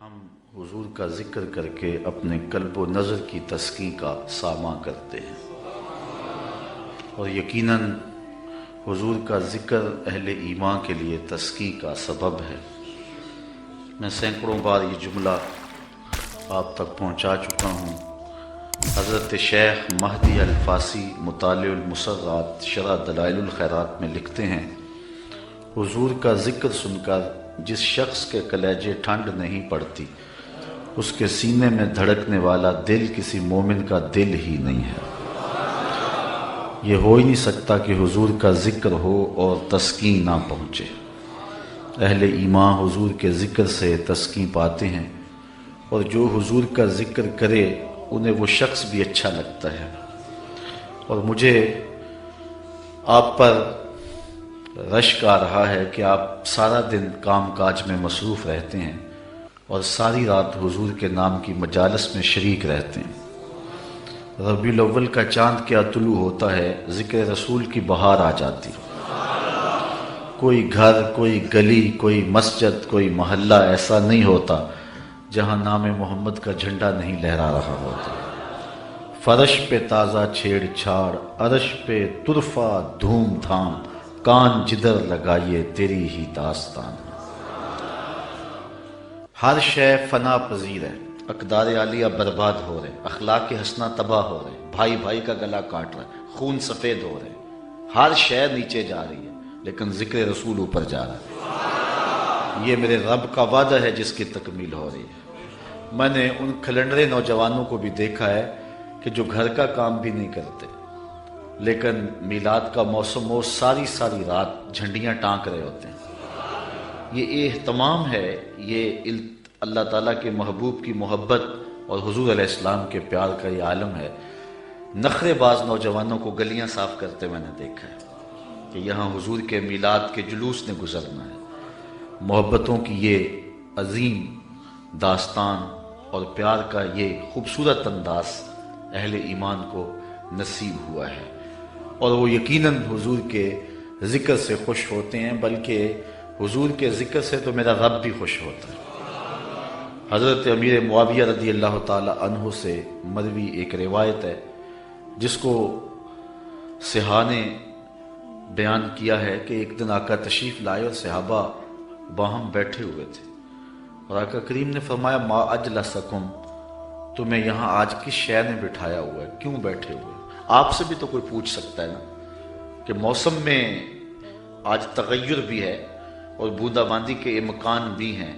ہم حضور کا ذکر کر کے اپنے قلب و نظر کی تسکین کا ساماں کرتے ہیں، اور یقیناً حضور کا ذکر اہل ایمان کے لیے تسکین کا سبب ہے۔ میں سینکڑوں بار یہ جملہ آپ تک پہنچا چکا ہوں۔ حضرت شیخ مہدی الفاسی مطالع المسرات شرح دلائل الخیرات میں لکھتے ہیں، حضور کا ذکر سن کر جس شخص کے کلیجے ٹھنڈ نہیں پڑتی، اس کے سینے میں دھڑکنے والا دل کسی مومن کا دل ہی نہیں ہے۔ یہ ہو ہی نہیں سکتا کہ حضور کا ذکر ہو اور تسکین نہ پہنچے۔ اہل ایمان حضور کے ذکر سے تسکین پاتے ہیں، اور جو حضور کا ذکر کرے انہیں وہ شخص بھی اچھا لگتا ہے۔ اور مجھے آپ پر رشک آ رہا ہے کہ آپ سارا دن کام کاج میں مصروف رہتے ہیں اور ساری رات حضور کے نام کی مجالس میں شریک رہتے ہیں۔ ربیع الاول کا چاند کیا طلوع ہوتا ہے، ذکر رسول کی بہار آ جاتی۔ کوئی گھر، کوئی گلی، کوئی مسجد، کوئی محلہ ایسا نہیں ہوتا جہاں نام محمد کا جھنڈا نہیں لہرا رہا ہوتا۔ فرش پہ تازہ چھیڑ چھاڑ، عرش پہ طرفہ دھوم دھام، کان جدھر لگائیے تیری ہی داستان۔ ہر شے فنا پذیر ہے، اقدار عالیہ برباد ہو رہے، اخلاق حسنہ تباہ ہو رہے، بھائی بھائی کا گلا کاٹ رہا ہے، خون سفید ہو رہے، ہر شے نیچے جا رہی ہے، لیکن ذکر رسول اوپر جا رہا ہے۔ یہ میرے رب کا وعدہ ہے جس کی تکمیل ہو رہی ہے۔ میں نے ان کھلنڈرے نوجوانوں کو بھی دیکھا ہے کہ جو گھر کا کام بھی نہیں کرتے، لیکن میلاد کا موسم ہو ساری رات جھنڈیاں ٹانک رہے ہوتے ہیں۔ یہ اہتمام ہے، یہ اللہ تعالیٰ کے محبوب کی محبت اور حضور علیہ السلام کے پیار کا یہ عالم ہے۔ نخرے باز نوجوانوں کو گلیاں صاف کرتے میں نے دیکھا ہے کہ یہاں حضور کے میلاد کے جلوس نے گزرنا ہے۔ محبتوں کی یہ عظیم داستان اور پیار کا یہ خوبصورت انداز اہل ایمان کو نصیب ہوا ہے، اور وہ یقیناً حضور کے ذکر سے خوش ہوتے ہیں، بلکہ حضور کے ذکر سے تو میرا رب بھی خوش ہوتا ہے۔ حضرت امیر معاویہ رضی اللہ تعالی عنہ سے مروی ایک روایت ہے جس کو صحاح نے بیان کیا ہے کہ ایک دن آقا تشریف لائے اور صحابہ باہم بیٹھے ہوئے تھے، اور آقا کریم نے فرمایا ما اجلسکم، تمہیں یہاں آج کس شے نے بٹھایا ہوا ہے، کیوں بیٹھے ہوئے؟ آپ سے بھی تو کوئی پوچھ سکتا ہے نا کہ موسم میں آج تغیر بھی ہے اور بوندا باندی کے امکان بھی ہیں،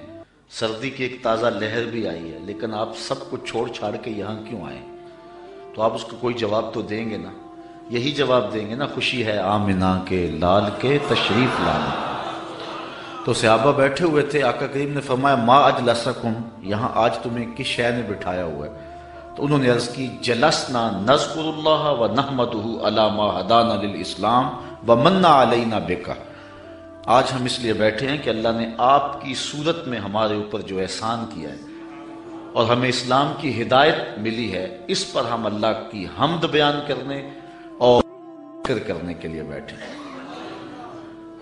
سردی کی ایک تازہ لہر بھی آئی ہے، لیکن آپ سب کچھ چھوڑ چھاڑ کے یہاں کیوں آئے؟ تو آپ اس کو کوئی جواب تو دیں گے نا، یہی جواب دیں گے نا، خوشی ہے آمنہ کے لال کے تشریف لانے۔ تو صحابہ بیٹھے ہوئے تھے، آقا کریم نے فرمایا ما اجلسکم، یہاں آج تمہیں کس شے نے بٹھایا ہوا ہے؟ تو انہوں نے عرض کی جلسنا نذکر اللہ و نحمدہ علی ما ہدانا للاسلام و من علینا بکا، آج ہم اس لیے بیٹھے ہیں کہ اللہ نے آپ کی صورت میں ہمارے اوپر جو احسان کیا ہے اور ہمیں اسلام کی ہدایت ملی ہے، اس پر ہم اللہ کی حمد بیان کرنے اور ذکر کرنے کے لیے بیٹھے ہیں۔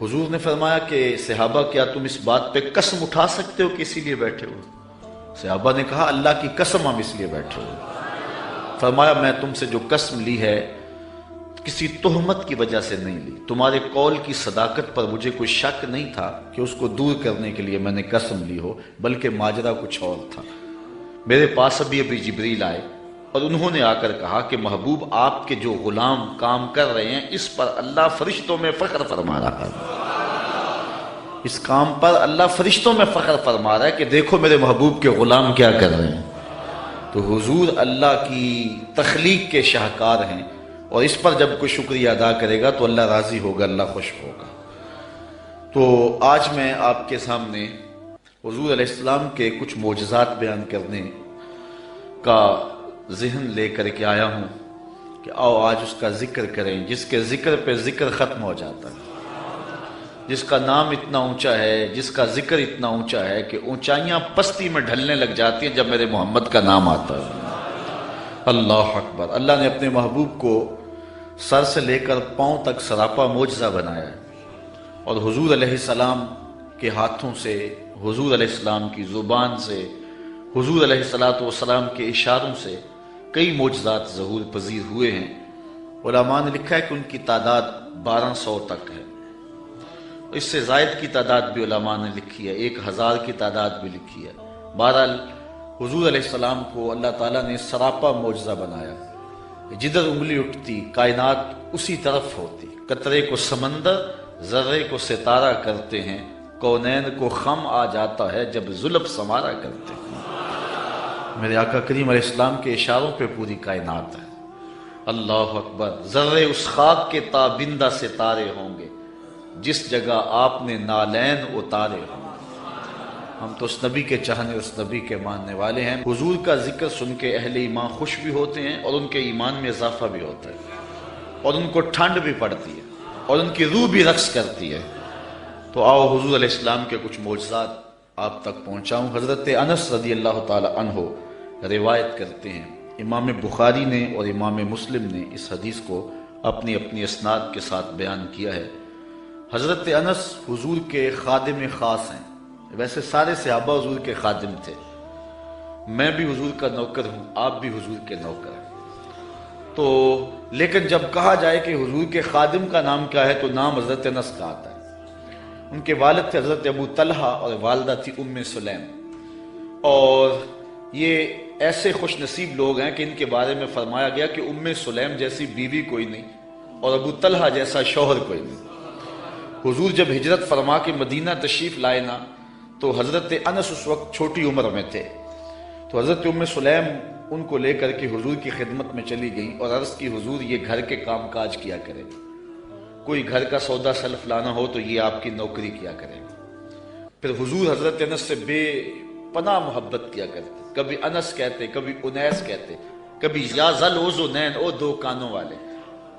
حضور نے فرمایا کہ صحابہ کیا تم اس بات پہ قسم اٹھا سکتے ہو کہ اسی لیے بیٹھے ہو؟ صحابہ نے کہا اللہ کی قسم ہم اس لیے بیٹھے ہوئے۔ فرمایا میں تم سے جو قسم لی ہے کسی تہمت کی وجہ سے نہیں لی، تمہارے قول کی صداقت پر مجھے کوئی شک نہیں تھا کہ اس کو دور کرنے کے لیے میں نے قسم لی ہو، بلکہ ماجرا کچھ اور تھا۔ میرے پاس ابھی جبریل آئے اور انہوں نے آ کر کہا کہ محبوب آپ کے جو غلام کام کر رہے ہیں اس پر اللہ فرشتوں میں فخر فرما رہا ہے، اس کام پر اللہ فرشتوں میں فخر فرما رہا ہے کہ دیکھو میرے محبوب کے غلام کیا کر رہے ہیں۔ تو حضور اللہ کی تخلیق کے شاہکار ہیں، اور اس پر جب کوئی شکریہ ادا کرے گا تو اللہ راضی ہوگا، اللہ خوش ہوگا۔ تو آج میں آپ کے سامنے حضور علیہ السلام کے کچھ معجزات بیان کرنے کا ذہن لے کر کے آیا ہوں کہ آؤ آج اس کا ذکر کریں، جس کے ذکر پہ ذکر ختم ہو جاتا ہے، جس کا نام اتنا اونچا ہے، جس کا ذکر اتنا اونچا ہے کہ اونچائیاں پستی میں ڈھلنے لگ جاتی ہیں جب میرے محمد کا نام آتا ہے۔ اللہ اکبر۔ اللہ نے اپنے محبوب کو سر سے لے کر پاؤں تک سراپا معجزہ بنایا ہے، اور حضور علیہ السلام کے ہاتھوں سے، حضور علیہ السلام کی زبان سے حضور علیہ الصلوۃ والسلام کے اشاروں سے کئی معجزات ظہور پذیر ہوئے ہیں۔ علماء نے لکھا ہے کہ ان کی تعداد 1200 تک ہے، اس سے زائد کی تعداد بھی علماء نے لکھی ہے، 1000 کی تعداد بھی لکھی ہے۔ بہرحال حضور علیہ السلام کو اللہ تعالیٰ نے سراپا معجزہ بنایا، جدھر انگلی اٹھتی کائنات اسی طرف ہوتی، قطرے کو سمندر ذرے کو ستارہ کرتے ہیں، کونین کو خم آ جاتا ہے جب زلف سمارا کرتے ہیں۔ میرے آقا کریم علیہ السلام کے اشاروں پہ پوری کائنات ہے۔ اللہ اکبر، ذرے اس خاک کے تابندہ ستارے ہوں گے جس جگہ آپ نے نالین اتارے ہوں گے۔ ہم تو اس نبی کے چاہنے، اس نبی کے ماننے والے ہیں۔ حضور کا ذکر سن کے اہل ایمان خوش بھی ہوتے ہیں اور ان کے ایمان میں اضافہ بھی ہوتا ہے، اور ان کو ٹھنڈ بھی پڑتی ہے اور ان کی روح بھی رقص کرتی ہے۔ تو آؤ حضور علیہ السلام کے کچھ معجزات آپ تک پہنچاؤں۔ حضرت انس رضی اللہ تعالی عنہ روایت کرتے ہیں، امام بخاری نے اور امام مسلم نے اس حدیث کو اپنی اپنی اسناد کے ساتھ بیان کیا ہے۔ حضرت انس حضور کے خادم خاص ہیں، ویسے سارے صحابہ حضور کے خادم تھے، میں بھی حضور کا نوکر ہوں، آپ بھی حضور کے نوکر ہیں، تو لیکن جب کہا جائے کہ حضور کے خادم کا نام کیا ہے تو نام حضرت انس کا آتا ہے۔ ان کے والد تھے حضرت ابو طلحہ اور والدہ تھی ام سلیم، اور یہ ایسے خوش نصیب لوگ ہیں کہ ان کے بارے میں فرمایا گیا کہ ام سلیم جیسی بیوی کوئی نہیں اور ابو طلحہ جیسا شوہر کوئی نہیں۔ حضور جب ہجرت فرما کے مدینہ تشریف لائے نا تو حضرت انس اس وقت چھوٹی عمر میں تھے، تو حضرت ام سلیم ان کو لے کر کے حضور کی خدمت میں چلی گئیں اور عرض کی حضور یہ گھر کے کام کاج کیا کرے، کوئی گھر کا سودا سلف لانا ہو تو یہ آپ کی نوکری کیا کرے۔ پھر حضور حضرت انس سے بے پناہ محبت کیا کرتے، کبھی انس کہتے، کبھی انیس کہتے، کبھی یا ذل اذنین، او دو کانوں والے،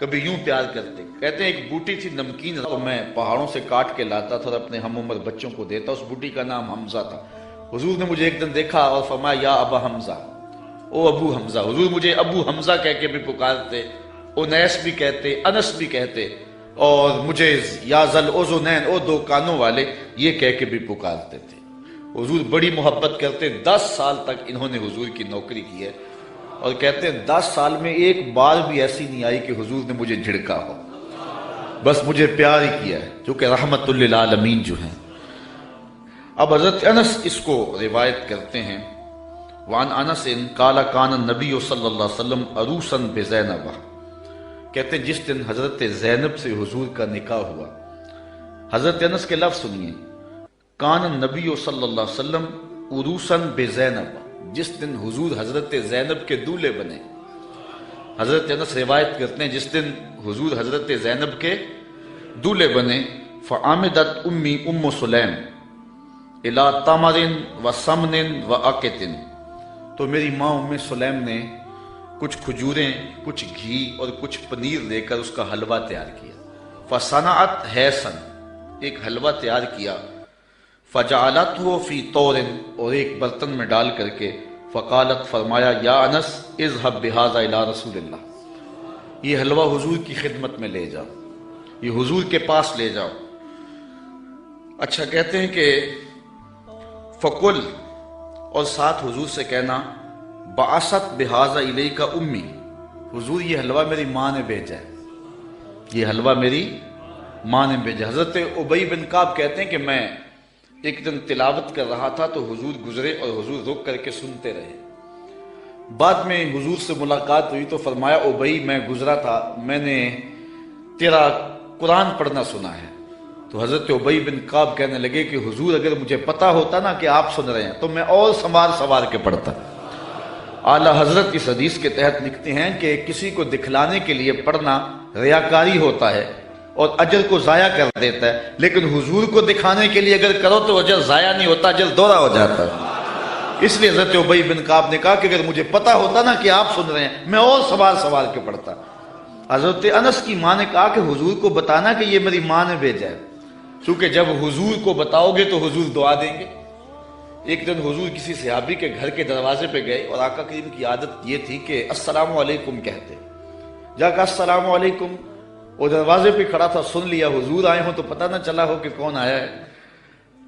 کبھی یوں پیار کرتے۔ کہتے ہیں ایک بوٹی تھی نمکین، میں پہاڑوں سے کاٹ کے لاتا تھا اور اپنے ہم عمر بچوں کو دیتا، اس بوٹی کا نام حمزہ تھا۔ حضور نے مجھے ایک دن دیکھا اور فرمایا یا ابا حمزہ، او ابو حمزہ۔ حضور مجھے ابو حمزہ کہہ کے بھی پکارتے، انیس بھی کہتے، انس بھی کہتے، اور مجھے یا ذل اذنین، او دو کانوں والے، یہ کہہ کے بھی پکارتے تھے۔ حضور بڑی محبت کرتے، 10 سال تک انہوں نے حضور کی نوکری کی ہے، اور کہتے ہیں 10 سال میں ایک بار بھی ایسی نہیں آئی کہ حضور نے مجھے جھڑکا ہو، بس مجھے پیار ہی کیا ہے، چونکہ رحمت للعالمین جو ہیں۔ اب حضرت انس اس کو روایت کرتے ہیں، وعن انس قال کان النبی صلی اللہ علیہ وسلم عروسا بزینب، کہتے ہیں جس دن حضرت زینب سے حضور کا نکاح ہوا، حضرت انس کے لفظ سنیے، کان النبی صلی اللہ علیہ وسلم عروسا بزینب، جس دن حضور حضرت زینب کے دولے بنے۔ حضرت انس روایت کرتے ہیں جس دن حضور حضرت زینب کے دولے بنے، فعامدت امی ام سلیم الی تمر و سمن و عقت، تو میری ماں ام سلیم نے کچھ کھجوریں، کچھ گھی اور کچھ پنیر لے کر اس کا حلوہ تیار کیا، فصنعت حیسن، ایک حلوہ تیار کیا، فجعلتہ فی طور، اور ایک برتن میں ڈال کر کے، فقالت، فرمایا، یا انس اذهب بہذا الی رسول اللہ، یہ حلوہ حضور کی خدمت میں لے جاؤ، یہ حضور کے پاس لے جاؤ۔ اچھا کہتے ہیں کہ فقل، اور ساتھ حضور سے کہنا، بعثت بہذا الیک امی، حضور یہ حلوہ میری ماں نے بھیجا ہے، یہ حلوہ میری ماں نے بھیجا۔ حضرت ابی بن کعب کہتے ہیں کہ میں ایک دن تلاوت کر رہا تھا تو حضور گزرے اور حضور رک کر کے سنتے رہے، بعد میں حضور سے ملاقات ہوئی تو فرمایا، ابی میں گزرا تھا، میں نے تیرا قرآن پڑھنا سنا ہے۔ تو حضرت ابی بن کعب کہنے لگے کہ حضور اگر مجھے پتا ہوتا نا کہ آپ سن رہے ہیں تو میں اور سنوار کے پڑھتا۔ اعلیٰ حضرت اس حدیث کے تحت لکھتے ہیں کہ کسی کو دکھلانے کے لیے پڑھنا ریاکاری ہوتا ہے اور اجر کو ضائع کر دیتا ہے، لیکن حضور کو دکھانے کے لیے اگر کرو تو اجر ضائع نہیں ہوتا، اجر دوہرا ہو جاتا ہے۔ اس لیے حضرت ابی بن کعب نے کہا کہ اگر مجھے پتا ہوتا نا کہ آپ سن رہے ہیں میں اور سوال کے پڑھتا۔ حضرت انس کی ماں نے کہا کہ حضور کو بتانا کہ یہ میری ماں نے بھیجا ہے، چونکہ جب حضور کو بتاؤ گے تو حضور دعا دیں گے۔ ایک دن حضور کسی صحابی کے گھر کے دروازے پہ گئے اور آقا کریم کی عادت یہ تھی کہ السلام علیکم کہتے، جا کہا السلام علیکم، وہ دروازے پہ کھڑا تھا، سن لیا حضور آئے ہوں تو پتہ نہ چلا ہو کہ کون آیا ہے،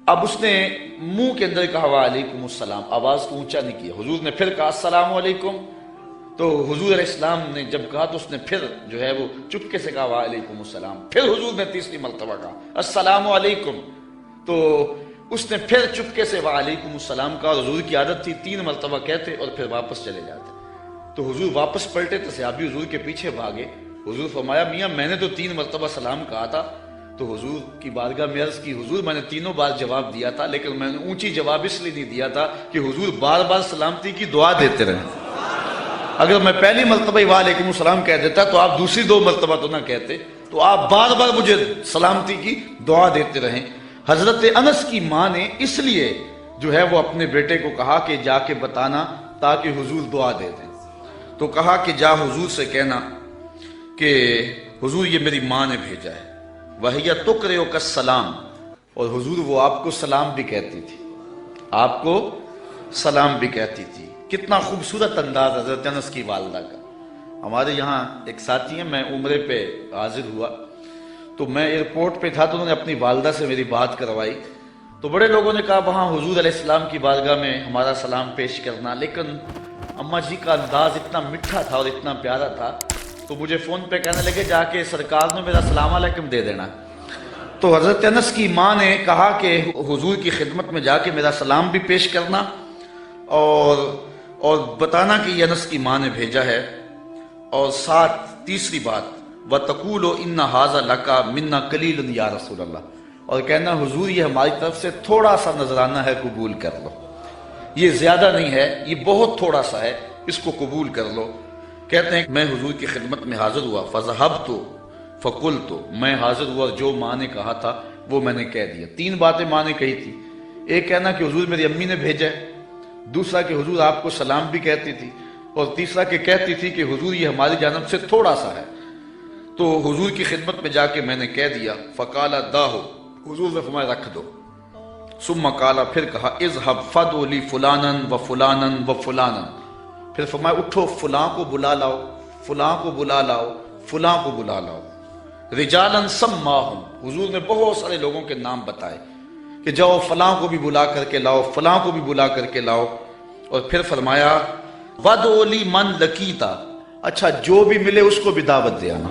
اب اس نے منہ کے اندر کہا وعلیکم السلام، آواز کو اونچا نہیں کیا۔ حضور نے پھر کہا السلام علیکم، تو حضور علیہ السلام نے جب کہا تو اس نے پھر جو ہے وہ چپکے سے کہا وعلیکم السلام۔ پھر حضور نے تیسری مرتبہ کہا السلام علیکم، تو اس نے پھر چپکے سے وعلیکم السلام کہا۔ حضور کی عادت تھی 3 مرتبہ کہتے اور پھر واپس چلے جاتے۔ تو حضور واپس پلٹے تو صحابی حضور کے پیچھے بھاگے۔ حضور فرمایا میاں میں نے تو 3 مرتبہ سلام کہا تھا۔ تو حضور کی بارگاہ میں عرض کی حضور میں نے 3 بار جواب دیا تھا، لیکن میں نے اونچی جواب اس لیے نہیں دیا تھا کہ حضور بار بار سلامتی کی دعا دیتے رہیں۔ اگر میں پہلی مرتبہ ہی وعلیکم السلام کہہ دیتا تو آپ دوسری 2 مرتبہ تو نہ کہتے، تو آپ بار بار مجھے سلامتی کی دعا دیتے رہیں۔ حضرت انس کی ماں نے اس لیے جو ہے وہ اپنے بیٹے کو کہا کہ جا کے بتانا تاکہ حضور دعا دے دیں۔ تو کہا کہ جا حضور سے کہنا کہ حضور یہ میری ماں نے بھیجا ہے، وَهِيَ تُقْرِئُكَ السَّلَامَ، اور حضور وہ آپ کو سلام بھی کہتی تھی، آپ کو سلام بھی کہتی تھی۔ کتنا خوبصورت انداز حضرت انس کی والدہ کا۔ ہمارے یہاں ایک ساتھی ہیں، میں عمرے پہ حاضر ہوا تو میں ایئرپورٹ پہ تھا تو انہوں نے اپنی والدہ سے میری بات کروائی، تو بڑے لوگوں نے کہا وہاں حضور علیہ السلام کی بارگاہ میں ہمارا سلام پیش کرنا، لیکن اماں جی کا انداز اتنا میٹھا تھا اور اتنا پیارا تھا تو مجھے فون پہ کہنے لگے جا کے سرکار نے میرا السلام علیکم دے دینا۔ تو حضرت انس کی ماں نے کہا کہ حضور کی خدمت میں جا کے میرا سلام بھی پیش کرنا اور بتانا کہ یہ انس کی ماں نے بھیجا ہے، اور ساتھ تیسری بات وَتَقُولُ إِنَّ هَذَا لَكَ مِنَّا قَلِيلٌ یا رسول اللہ، اور کہنا حضور یہ ہماری طرف سے تھوڑا سا نذرانہ ہے، قبول کر لو، یہ زیادہ نہیں ہے، یہ بہت تھوڑا سا ہے، اس کو قبول کر لو۔ کہتے ہیں میں حضور کی خدمت میں حاضر ہوا، فَذَهَبْتُ فَقُلْتُ، میں حاضر ہوا، جو ماں نے کہا تھا وہ میں نے کہہ دیا۔ 3 باتیں ماں نے کہی تھی، ایک کہنا کہ حضور میری امی نے بھیجا ہے، دوسرا کہ حضور آپ کو سلام بھی کہتی تھی، اور تیسرا کہ کہتی تھی کہ حضور یہ ہماری جانب سے تھوڑا سا ہے۔ تو حضور کی خدمت میں جا کے میں نے کہہ دیا، فقال داہو، حضور نے فرمایا رکھ دو۔ ثم قال، پھر کہا اذهب فدعو لی فلانا و فلانا و فلانا، پھر فرمایا اٹھو فلاں کو بلا لاؤ، فلاں کو بلا لاؤ، فلاں کو بلا لاؤ۔ رجالا سماہم، حضور نے بہت سارے لوگوں کے نام بتائے کہ جاؤ فلاں کو بھی بلا کر کے لاؤ، فلاں کو بھی بلا کر کے لاؤ، اور پھر فرمایا وَدْعُ لِي مَنْ لَقِيتَ، اچھا جو بھی ملے اس کو بھی دعوت دے آنا۔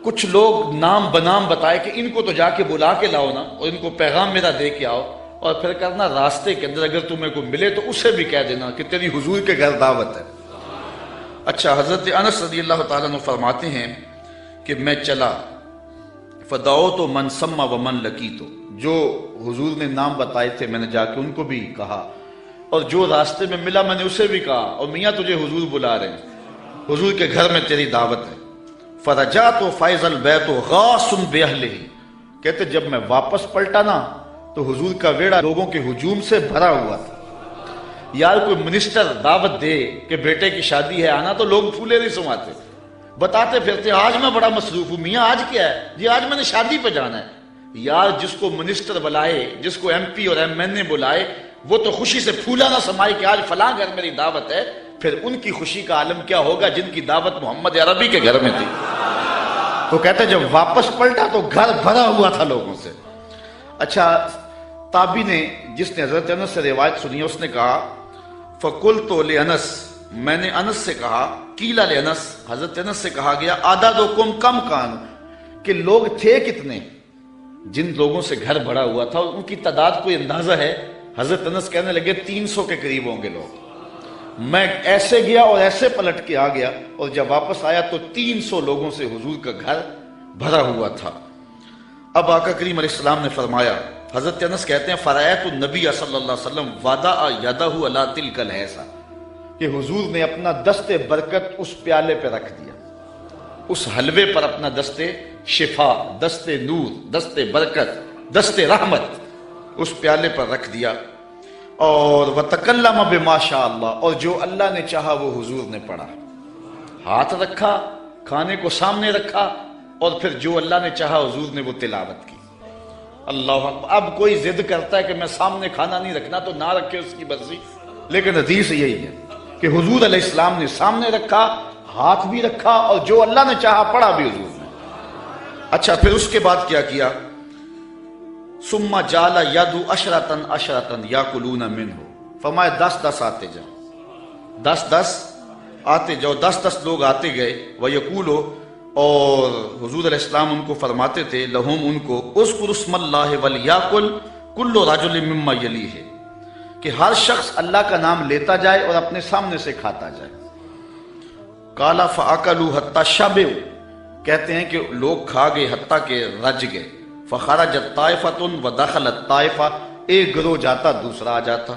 کچھ لوگ نام بنام بتائے کہ ان کو تو جا کے بلا کے لاؤ نا، اور ان کو پیغام میرا دے کے آؤ، اور پھر کرنا راستے کے اندر اگر تمہیں کوئی ملے تو اسے بھی کہہ دینا کہ تیری حضور کے گھر دعوت ہے۔ اچھا، حضرت انس رضی اللہ تعالیٰ عنہ فرماتے ہیں کہ میں چلا، فدعوت من سما ومن لقیت، جو حضور نے نام بتائے تھے میں نے جا کے ان کو بھی کہا، اور جو راستے میں ملا میں نے اسے بھی کہا، اور میاں تجھے حضور بلا رہے ہیں، حضور کے گھر میں تیری دعوت ہے۔ فرجعت فائز البیت غاص باہلہ، کہتے جب میں واپس پلٹا نا تو حضور کا ویڑا لوگوں کے ہجوم سے بھرا ہوا تھا۔ یار کوئی منسٹر دعوت دے کہ بیٹے کی شادی ہے آنا تو لوگ پھولے نہیں سماتے، بتاتے پھرتے آج میں بڑا مصروف ہوں، میاں آج کیا ہے جی؟ آج میں نے شادی پہ جانا ہے۔ یار جس کو منسٹر بلائے، جس کو ایم پی اور ایم این اے بلائے، وہ تو خوشی سے پھولا نہ سمائے کہ آج فلاں گھر میری دعوت ہے، پھر ان کی خوشی کا عالم کیا ہوگا جن کی دعوت محمد عربی کے گھر میں تھی۔ تو کہتے جب واپس پلٹا تو گھر بھرا ہوا تھا لوگوں سے۔ اچھا، تابعی نے جس نے حضرت انس سے روایت سنی اس نے کہا فقلت لانس، میں نے انس سے کہا، قیل لانس، حضرت انس سے کہا گیا عددکم کم کان، کہ لوگ تھے کتنے؟ جن لوگوں سے گھر بھرا ہوا تھا ان کی تعداد کوئی اندازہ ہے؟ حضرت انس کہنے لگے 300 کے قریب ہوں گے لوگ۔ میں ایسے گیا اور ایسے پلٹ کے آ گیا، اور جب واپس آیا تو 300 لوگوں سے حضور کا گھر بھرا ہوا تھا۔ اب آقا کریم علیہ السلام نے فرمایا، حضرت انس کہتے ہیں فرأیت النبی صلی اللہ علیہ وسلم وضع یدہ علی تلک الحیضہ، کہ حضور نے اپنا دست برکت اس پیالے پہ رکھ دیا، اس حلوے پر اپنا دست شفا، دست نور، دست برکت، دست رحمت اس پیالے پر رکھ دیا، اور وَتَكَلَّمَ بِمَا شَاءَ اللَّهُ، اور جو اللہ نے چاہا وہ حضور نے پڑھا، ہاتھ رکھا، کھانے کو سامنے رکھا، اور پھر جو اللہ نے چاہا حضور نے وہ تلاوت کی۔ اللہ اکبر۔ اب کوئی ضد کرتا ہے کہ میں سامنے کھانا نہیں رکھنا تو نہ رکھے، اس کی مرضی، لیکن حدیث یہی ہے کہ حضور علیہ السلام نے سامنے رکھا، ہاتھ بھی رکھا، اور جو اللہ نے چاہا پڑھا بھی حضور نے۔ اچھا، پھر اس کے بعد کیا کیا؟ فَقَالَ دَاهُ، حضور نے فرمایا اٹھو فلاں کو بلا لاؤ، فلاں کو بلا لاؤ، فلاں کو بلا لاؤ۔ رجالا سماہم، حضور نے بہت سارے لوگوں کے نام بتائے کہ جاؤ فلاں کو بھی بلا لاؤ، فلاں کو بھی بلا لاؤ۔ پھر اس کے بعد کیا کیا؟ ثم جعل یدعو عشرۃ عشرۃ یاکلون منہ، فرمایا 10 آتے جاؤ، 10 آتے جاؤ، 10 لوگ آتے گئے، ویقولو، اور حضور علیہ السلام ان کو فرماتے تھے، لہم ان کو، اذکر اسم اللہ ولیاکل کل رجل مما یلیہ، کہ ہر شخص اللہ کا نام لیتا جائے اور اپنے سامنے سے کھاتا جائے۔ قال فاکلوا حتی شبعوا، کہتے ہیں کہ لوگ کھا گئے حتیٰ کہ رج گئے، فخرجت طائفۃ ودخلت طائفہ، ایک گروہ جاتا دوسرا آ جاتا،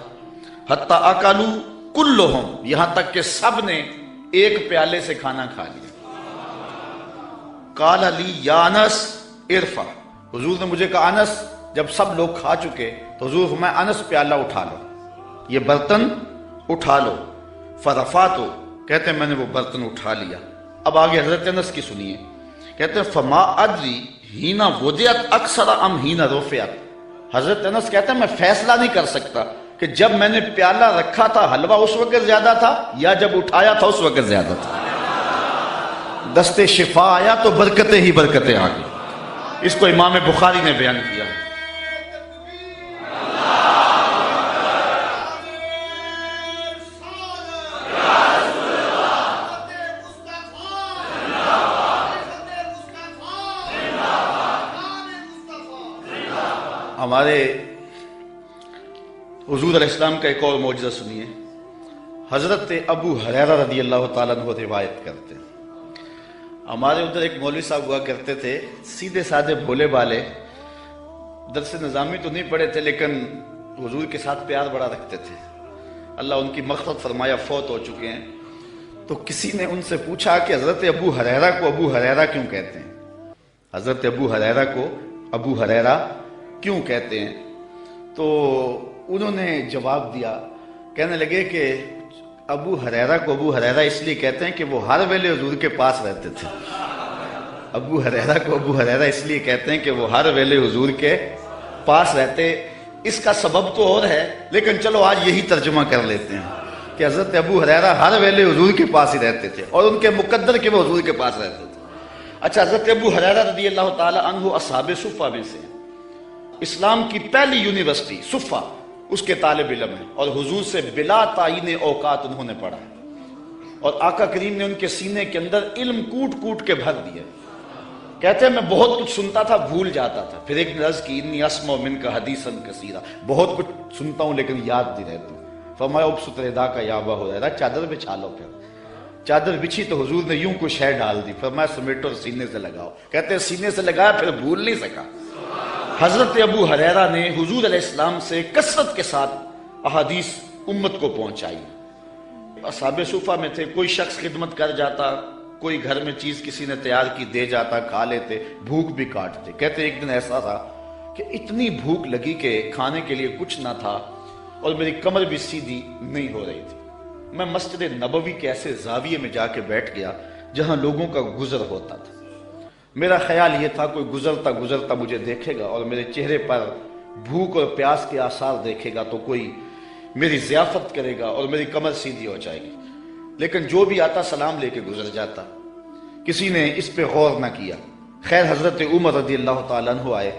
حتی اکلوا کلہم، یہاں تک کہ سب نے ایک پیالے سے کھانا کھا لیا۔ قال لی یا انس ارفع، حضور نے مجھے کہا انس، جب سب لوگ کھا چکے تو حضور فرمایا انس پیالہ اٹھا لو، یہ برتن اٹھا لو، فرفعتو، کہتے ہیں میں نے وہ برتن اٹھا لیا۔ اب آگے حضرت انس کی سنیے، کہتے ہیں فما ادری ہینا وضعت اکثر ام ہینا رفعت، حضرت انس کہتے ہیں میں فیصلہ نہیں کر سکتا کہ جب میں نے پیالہ رکھا تھا حلوہ اس وقت زیادہ تھا یا جب اٹھایا تھا اس وقت زیادہ تھا۔ دست شفا آیا تو برکتیں ہی برکتیں آ گئی۔ اس کو امام بخاری نے بیان کیا۔ ہمارے حضور علیہ السلام کا ایک اور معجزہ سنیے۔ حضرت ابو ہریرہ رضی اللہ تعالیٰ عنہ روایت کرتے ہیں، ہمارے ادھر ایک مولوی صاحب ہوا کرتے تھے، سیدھے سادھے بھولے بالے، درس نظامی تو نہیں پڑھے تھے لیکن حضور کے ساتھ پیار بڑا رکھتے تھے، اللہ ان کی مغفرت فرمایا، فوت ہو چکے ہیں۔ تو کسی نے ان سے پوچھا کہ حضرت ابو ہریرہ کو ابو ہریرہ کیوں کہتے ہیں، حضرت ابو ہریرہ کو ابو ہریرہ کیوں کہتے ہیں؟ تو انہوں نے جواب دیا، کہنے لگے کہ ابو ہریرہ کو ابو ہریرہ اس لیے کہتے ہیں کہ وہ ہر ویلے حضور کے پاس رہتے تھے۔ ابو ہریرہ کو ابو ہریرہ اس لیے کہتے ہیں کہ وہ ہر ویلے حضور کے پاس رہتے۔ اس کا سبب تو اور ہے لیکن چلو آج یہی ترجمہ کر لیتے ہیں کہ حضرت ابو ہریرہ ہر ویلے حضور کے پاس ہی رہتے تھے اور ان کے مقدر کہ وہ حضور کے پاس رہتے تھے۔ اچھا، حضرت ابو ہریرہ رضی اللہ تعالی عنہ اصحاب صفہ میں سے، اسلام کی پہلی یونیورسٹی صفہ، اس کے طالب علم ہیں، اور حضور سے بلا تعین اوقات انہوں نے پڑھا، اور آقا کریم نے ان کے سینے کے اندر علم کوٹ کوٹ کے بھر دیا۔ کہتے ہیں میں بہت کچھ سنتا تھا بھول جاتا تھا، پھر ایک نے عرض کی انی اسمع منک حدیثا کثیرا، بہت کچھ سنتا ہوں لیکن یاد نہیں رہتا۔ فرمایا ابسط ردا کا یا ابا ہریرہ، چادر بچھا لو۔ پھر چادر بچھی تو حضور نے یوں کچھ شے ڈال دی، فرمایا سمیٹو اور سینے سے لگاؤ۔ کہتے ہیں سینے سے لگایا پھر بھول نہیں سکا۔ حضرت ابو ہریرہ نے حضور علیہ السلام سے کثرت کے ساتھ احادیث امت کو پہنچائی۔ اصحاب صفہ میں تھے، کوئی شخص خدمت کر جاتا، کوئی گھر میں چیز کسی نے تیار کی دے جاتا، کھا لیتے، بھوک بھی کاٹتے۔ کہتے ایک دن ایسا تھا کہ اتنی بھوک لگی کہ کھانے کے لیے کچھ نہ تھا اور میری کمر بھی سیدھی نہیں ہو رہی تھی۔ میں مسجد نبوی کے ایسے زاویے میں جا کے بیٹھ گیا جہاں لوگوں کا گزر ہوتا تھا۔ میرا خیال یہ تھا کوئی گزرتا گزرتا مجھے دیکھے گا اور میرے چہرے پر بھوک اور پیاس کے آثار دیکھے گا تو کوئی میری ضیافت کرے گا اور میری کمر سیدھی ہو جائے گی، لیکن جو بھی آتا سلام لے کے گزر جاتا، کسی نے اس پہ غور نہ کیا۔ خیر حضرت عمر رضی اللہ تعالیٰ عنہ آئے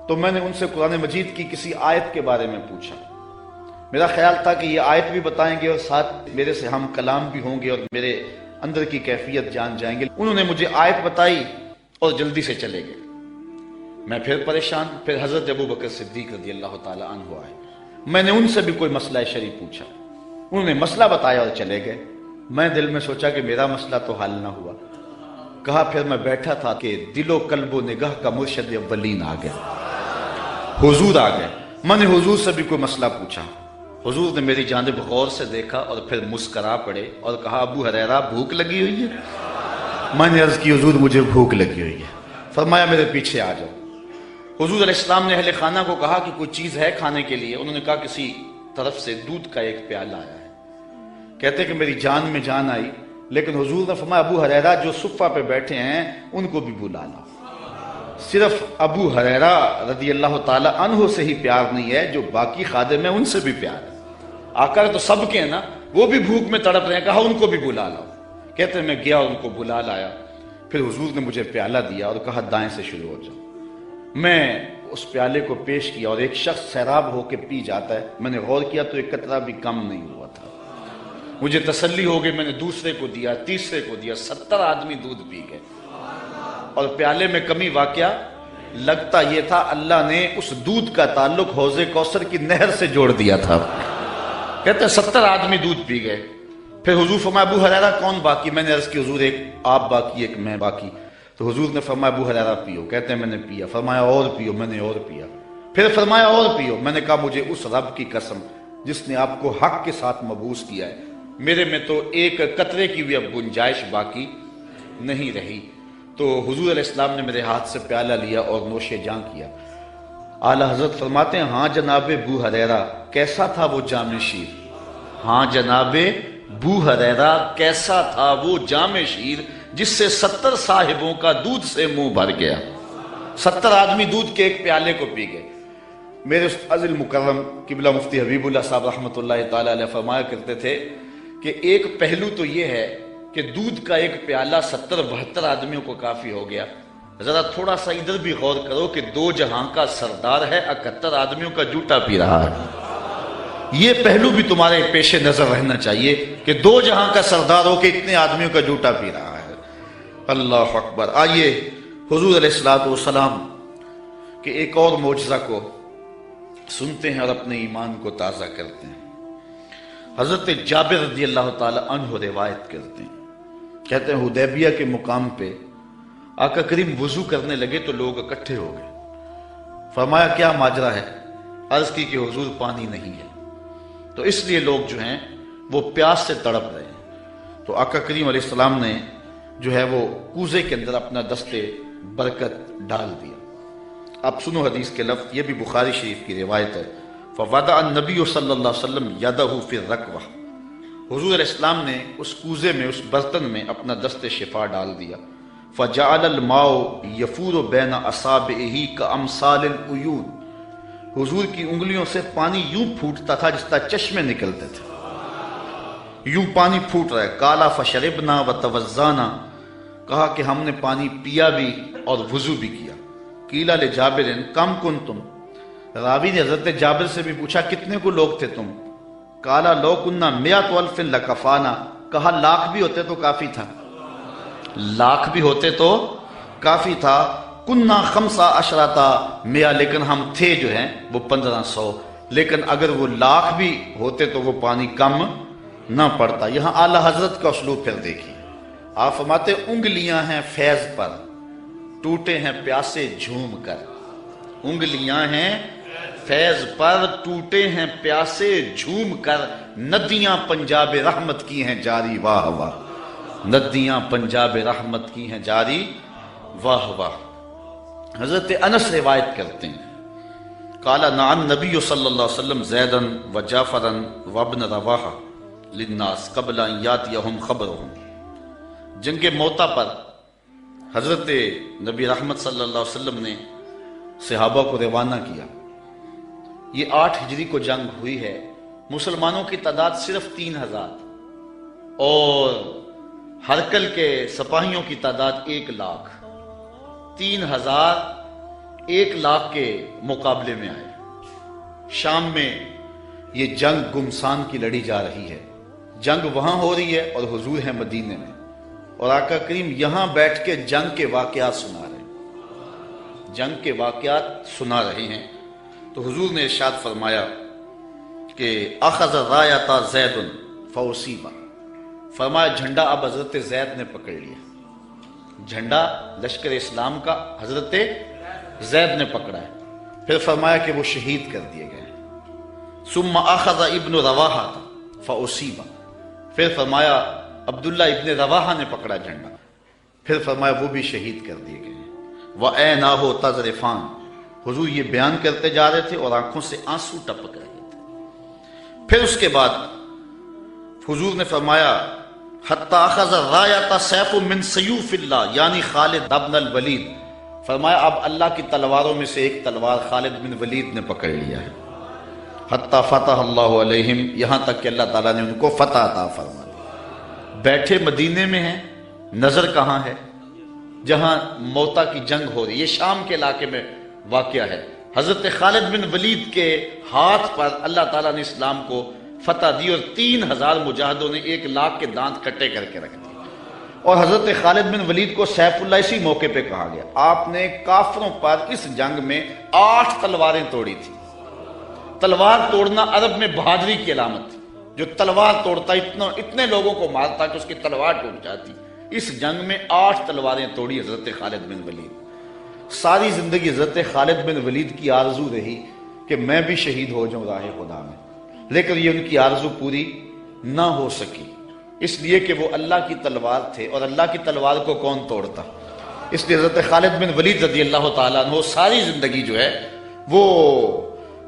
تو میں نے ان سے قرآن مجید کی کسی آیت کے بارے میں پوچھا۔ میرا خیال تھا کہ یہ آیت بھی بتائیں گے اور ساتھ میرے سے ہم کلام بھی ہوں گے اور میرے اندر کی کیفیت جان جائیں گے۔ انہوں نے مجھے آیت بتائی اور جلدی سے چلے گئے۔ میں پھر پریشان، پھر حضرت ابو بکر صدیق رضی اللہ تعالیٰ عنہ آئے، میں نے ان سے بھی کوئی مسئلہ شرعی پوچھا، انہوں نے مسئلہ بتایا اور چلے گئے۔ میں دل میں سوچا کہ میرا مسئلہ تو حل نہ ہوا۔ کہا پھر میں بیٹھا تھا کہ دل و قلب و نگاہ کا مرشد اولین آ گیا، حضور آ گئے۔ میں نے حضور سے بھی کوئی مسئلہ پوچھا، حضور نے میری جانب غور سے دیکھا اور پھر مسکرا پڑے اور کہا ابو ہریرہ بھوک لگی ہوئی ہے؟ میں نے عرض کی حضور مجھے بھوک لگی ہوئی ہے۔ فرمایا میرے پیچھے آ جاؤ۔ حضور علیہ السلام نے اہل خانہ کو کہا کہ کوئی چیز ہے کھانے کے لیے؟ انہوں نے کہا کسی طرف سے دودھ کا ایک پیالہ آیا ہے۔ کہتے کہ میری جان میں جان آئی، لیکن حضور نے فرمایا ابو ہریرہ جو صفہ پہ بیٹھے ہیں ان کو بھی بلا لاؤ۔ صرف ابو ہریرہ رضی اللہ تعالی عنہ سے ہی پیار نہیں ہے، جو باقی خادم ہیں ان سے بھی پیار ہے۔ آقا تو سب کے ہیں نا، وہ بھی بھوک میں تڑپ رہے ہیں، کہا ان کو بھی بلا لاؤ۔ کہتے ہیں میں گیا ان کو بلا لایا، پھر حضور نے مجھے پیالہ دیا اور کہا دائیں سے شروع ہو جاؤ۔ میں اس پیالے کو پیش کیا اور ایک شخص سیراب ہو کے پی جاتا ہے، میں نے غور کیا تو ایک قطرہ بھی کم نہیں ہوا تھا۔ مجھے تسلی ہو گئی، میں نے دوسرے کو دیا، تیسرے کو دیا، 70 آدمی دودھ پی گئے اور پیالے میں کمی واقعہ لگتا یہ تھا اللہ نے اس دودھ کا تعلق حوض کوثر کی نہر سے جوڑ دیا تھا۔ کہتے ہیں 70 آدمی دودھ پی گئے۔ پھر حضور فرمایا ابو ہریرہ کون باقی؟ میں نے عرض کی حضور ایک آپ باقی، ایک میں باقی۔ تو حضور نے فرمایا ابو ہریرہ پیو، کہتے ہیں میں نے پیا۔ فرمایا اور پیو، میں نے اور پیا۔ پھر فرمایا اور پیو، میں نے کہا مجھے اس رب کی قسم جس نے آپ کو حق کے ساتھ مبعوث کیا ہے، میرے میں تو ایک قطرے کی بھی اب گنجائش باقی نہیں رہی۔ تو حضور علیہ السلام نے میرے ہاتھ سے پیالہ لیا اور نوش جاں کیا۔ اعلیٰ حضرت فرماتے ہیں ہاں جناب ابو ہریرہ کیسا تھا وہ جام شیر، ہاں جناب ابو ہریرہ کیسا تھا وہ جام شیر جس سے 70 صاحبوں کا دودھ سے منہ بھر گیا۔ 70 آدمی دودھ کے ایک پیالے کو پی گئے۔ میرے استاذ المکرم قبلہ مفتی حبیب اللہ صاحب رحمۃ اللہ تعالی علیہ فرمایا کرتے تھے کہ ایک پہلو تو یہ ہے کہ دودھ کا ایک پیالہ 70-72 آدمیوں کو کافی ہو گیا، ذرا تھوڑا سا ادھر بھی غور کرو کہ 2 جہاں کا سردار ہے، 71 آدمیوں کا جوٹا پی رہا ہے۔ یہ پہلو بھی تمہارے پیش نظر رہنا چاہیے کہ 2 جہاں کا سردار ہو کہ اتنے آدمیوں کا جوٹا پی رہا ہے۔ اللہ اکبر۔ آئیے حضور علیہ الصلوۃ والسلام کہ ایک اور معجزہ کو سنتے ہیں اور اپنے ایمان کو تازہ کرتے ہیں۔ حضرت جابر رضی اللہ تعالی عنہ روایت کرتے ہیں، کہتے ہیں حدیبیہ کے مقام پہ آقا کریم وضو کرنے لگے تو لوگ اکٹھے ہو گئے۔ فرمایا کیا ماجرا ہے؟ عرض کی کہ حضور پانی نہیں ہے، تو اس لیے لوگ جو ہیں وہ پیاس سے تڑپ رہے ہیں۔ تو آقا کریم علیہ السلام نے جو ہے وہ کوزے کے اندر اپنا دستے برکت ڈال دیا۔ اب سنو حدیث کے لفظ، یہ بھی بخاری شریف کی روایت ہے۔ فوضع النبی صلی اللہ علیہ وسلم یدہ فی الرکوہ، حضور علیہ السلام نے اس کوزے میں، اس برتن میں اپنا دست شفا ڈال دیا۔ فجعل الماء یفور بین اصابعہ کامثال العیون، حضور کی انگلیوں سے پانی یوں پھوٹتا تھا جس طرح چشمے نکلتے تھے، یوں پانی پھوٹ رہا ہے۔ قالا فشربنا وتوضانا، کہا کہ ہم نے پانی پیا بھی اور وضو بھی کیا۔ قیل لجابر کم کنتم، راوی نے حضرت جابر سے بھی پوچھا کتنے کو لوگ تھے تم؟ قالا لو کننا 100,000 لکفانا، کہا لاکھ بھی ہوتے تو کافی تھا، لاکھ بھی ہوتے تو کافی تھا۔ کننا 15,000، لیکن ہم تھے جو ہیں وہ 1500، لیکن اگر وہ لاکھ بھی ہوتے تو وہ پانی کم نہ پڑتا۔ یہاں اعلیٰ حضرت کا اسلوب پھر دیکھیے، آپ فرماتے انگلیاں ہیں فیض پر، ٹوٹے ہیں پیاسے جھوم کر، انگلیاں ہیں فیض پر، ٹوٹے ہیں پیاسے جھوم کر، ندیاں پنجاب رحمت کی ہیں جاری واہ واہ، ندیاں پنجاب رحمت کی ہیں جاری واہ واہ۔ حضرت انس روایت کرتے ہیں، قال نعى النبی صلی اللہ علیہ وسلم زیدا وجعفرا وابن رواحہ للناس قبل ان یاتیہم خبرہم، جنگ موتا پر حضرت نبی رحمت صلی اللہ علیہ وسلم نے صحابہ کو روانہ کیا۔ یہ 8 ہجری کو جنگ ہوئی ہے، مسلمانوں کی تعداد صرف 3,000 اور ہرکل کے سپاہیوں کی تعداد 1,00,000، 3,000 1,00,000 کے مقابلے میں آئے۔ شام میں یہ جنگ گمسان کی لڑی جا رہی ہے، جنگ وہاں ہو رہی ہے اور حضور ہیں مدینے میں، اور آقا کریم یہاں بیٹھ کے جنگ کے واقعات سنا رہے ہیں، جنگ کے واقعات سنا رہے ہیں۔ تو حضور نے ارشاد فرمایا کہ اخذ رایۃ زید فاصیب، فرمایا جھنڈا اب حضرت زید نے پکڑ لیا، جھنڈا لشکر اسلام کا حضرت زید نے پکڑا ہے۔ پھر فرمایا کہ وہ شہید کر دیے گئے۔ ثم اخذ ابن رواحہ فاصیب، پھر فرمایا عبداللہ ابن رواحہ نے پکڑا جھنڈا، پھر فرمایا وہ بھی شہید کر دیے گئے۔ وَعَيْنَاهُ تَذْرِفَانِ، حضور یہ بیان کرتے جا رہے تھے اور آنکھوں سے آنسو ٹپک رہے تھے۔ پھر اس کے بعد حضور نے فرمایا حَتَّى أَخَذَ الرَّایَةَ سَيْفٌ مِّن سَيُوفِ اللَّهِ، یعنی خالد ابن الولید، فرمایا اب اللہ کی تلواروں میں سے ایک تلوار خالد بن ولید نے پکڑ لیا ہے۔ حَتَّى فَتَحَ اللَّهُ عَلَيْهِمْ، یہاں تک کہ اللہ تعالیٰ نے ان کو فتح عطا فرما دی۔ بیٹھے مدینے میں ہیں، نظر کہاں ہے؟ جہاں موتا کی جنگ ہو رہی ہے، یہ شام کے علاقے میں واقعہ ہے۔ حضرت خالد بن ولید کے ہاتھ پر اللہ تعالیٰ نے اسلام کو فتح دی اور 3000 مجاہدوں نے 1 لاکھ کے دانت کٹے کر کے رکھ دیے. اور حضرت خالد بن ولید کو سیف اللہ اسی موقع پہ کہا گیا. آپ نے کافروں پر اس جنگ میں 8 تلواریں توڑی تھی. تلوار توڑنا عرب میں بہادری کی علامت تھی. جو تلوار توڑتا اتنے لوگوں کو مارتا کہ اس کی تلوار ٹوٹ جاتی. اس جنگ میں 8 تلواریں توڑی حضرت خالد بن ولید. ساری زندگی حضرت خالد بن ولید کی آرزو رہی کہ میں بھی شہید ہو جاؤں راہ خدا میں، لیکن یہ ان کی آرزو پوری نہ ہو سکی، اس لیے کہ وہ اللہ کی تلوار تھے، اور اللہ کی تلوار کو کون توڑتا. اس لیے حضرت خالد بن ولید رضی اللہ تعالیٰ عنہ ساری زندگی جو ہے وہ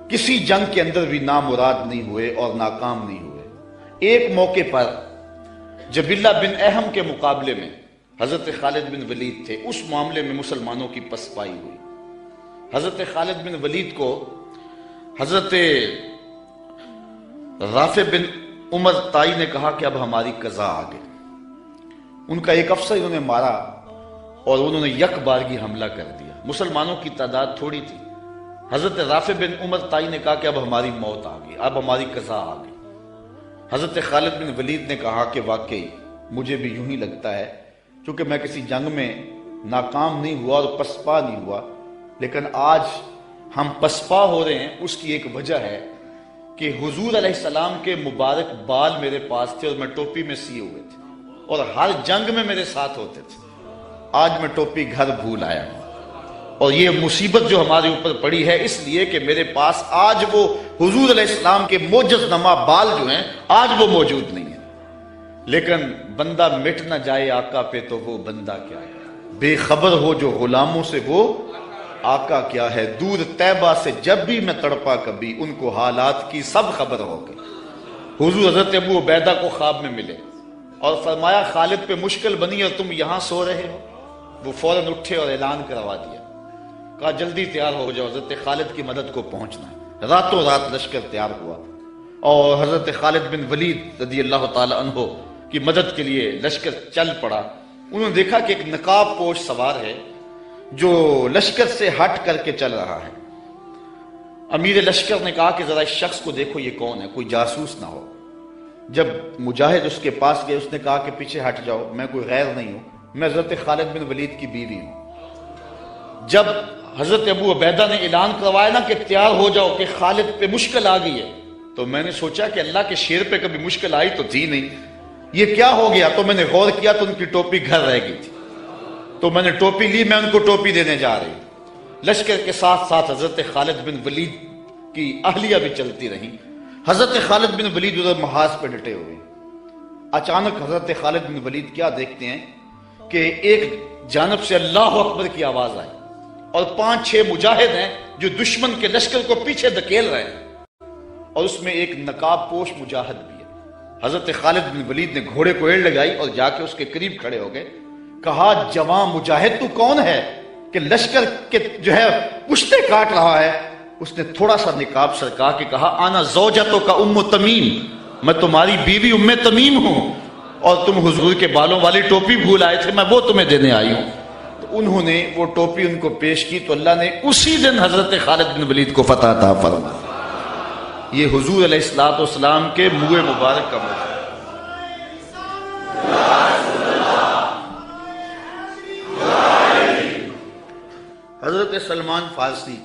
کسی جنگ کے اندر بھی نامراد نہیں ہوئے اور ناکام نہیں ہوئے. ایک موقع پر جبلہ بن احم کے مقابلے میں حضرت خالد بن ولید تھے، اس معاملے میں مسلمانوں کی پسپائی ہوئی. حضرت خالد بن ولید کو حضرت رافع بن عمر طائی نے کہا کہ اب ہماری قضا آ گئی. ان کا ایک افسر انہوں نے مارا اور انہوں نے یک بارگی حملہ کر دیا. مسلمانوں کی تعداد تھوڑی تھی. حضرت رافع بن عمر طائی نے کہا کہ اب ہماری موت آ گئی، اب ہماری قضا آ گئی. حضرت خالد بن ولید نے کہا کہ واقعی مجھے بھی یوں ہی لگتا ہے، چونکہ میں کسی جنگ میں ناکام نہیں ہوا اور پسپا نہیں ہوا، لیکن آج ہم پسپا ہو رہے ہیں. اس کی ایک وجہ ہے کہ حضور علیہ السلام کے مبارک بال میرے پاس تھے اور میں ٹوپی میں سیے ہوئے تھے اور ہر جنگ میں میرے ساتھ ہوتے تھے. آج میں ٹوپی گھر بھول آیا ہوں، اور یہ مصیبت جو ہمارے اوپر پڑی ہے اس لیے کہ میرے پاس آج وہ حضور علیہ السلام کے معجز نما بال جو ہیں آج وہ موجود نہیں ہیں. لیکن بندہ مٹ نہ جائے آقا پہ تو وہ بندہ کیا ہے، بے خبر ہو جو غلاموں سے وہ آقا کیا ہے. دور طیبہ سے جب بھی میں تڑپا کبھی، ان کو حالات کی سب خبر ہو گئی. حضور حضرت ابو عبیدہ کو خواب میں ملے اور فرمایا خالد پہ مشکل بنی اور تم یہاں سو رہے ہو. وہ فوراً اٹھے اور اعلان کروا دیا، کہا جلدی تیار ہو جاؤ، حضرت خالد کی مدد کو پہنچنا ہے. راتوں رات لشکر تیار ہوا اور حضرت خالد بن ولید رضی اللہ تعالی عنہ کی مدد کے لیے لشکر چل پڑا. انہوں نے دیکھا کہ ایک نقاب پوش سوار ہے جو لشکر سے ہٹ کر کے چل رہا ہے. امیر لشکر نے کہا کہ ذرا اس شخص کو دیکھو یہ کون ہے، کوئی جاسوس نہ ہو. جب مجاہد اس کے پاس گئے اس نے کہا کہ پیچھے ہٹ جاؤ، میں کوئی غیر نہیں ہوں، میں حضرت خالد بن ولید کی بیوی ہوں. جب حضرت ابو عبیدہ نے اعلان کروایا نا کہ تیار ہو جاؤ کہ خالد پہ مشکل آ گئی ہے، تو میں نے سوچا کہ اللہ کے شیر پہ کبھی مشکل آئی تو تھی نہیں، یہ کیا ہو گیا. تو میں نے غور کیا تو ان کی ٹوپی گھر رہ گئی تھی. تو میں نے ٹوپی لی، میں ان کو ٹوپی دینے جا رہی. لشکر کے ساتھ ساتھ حضرت خالد بن ولید کی اہلیہ بھی چلتی رہی. حضرت خالد بن ولید ادھر محاذ پہ ڈٹے ہوئے. اچانک حضرت خالد بن ولید کیا دیکھتے ہیں کہ ایک جانب سے اللہ اکبر کی آواز آئی اور 5-6 مجاہد ہیں جو دشمن کے لشکر کو پیچھے دھکیل رہے ہیں، اور اس میں ایک نقاب پوش مجاہد بھی ہے. حضرت خالد بن ولید نے گھوڑے کو ایڑ لگائی اور جا کے اس کے قریب کھڑے ہو گئے. کہا جوان مجاہد تو کون ہے کہ لشکر کے جو ہے پشتے کاٹ رہا ہے. اس نے تھوڑا سا نقاب سرکا کے کہا انا زوجتو کا ام تمیم، میں تمہاری بیوی ام تمیم ہوں، اور تم حضور کے بالوں والی ٹوپی بھول آئے تھے، میں وہ تمہیں دینے آئی ہوں. تو انہوں نے وہ ٹوپی ان کو پیش کی تو اللہ نے اسی دن حضرت خالد بن ولید کو فتح عطا فرمایا. یہ حضور علیہ الصلوۃ والسلام کے منہ مبارک کا موقع. حضرت سلمان فارسی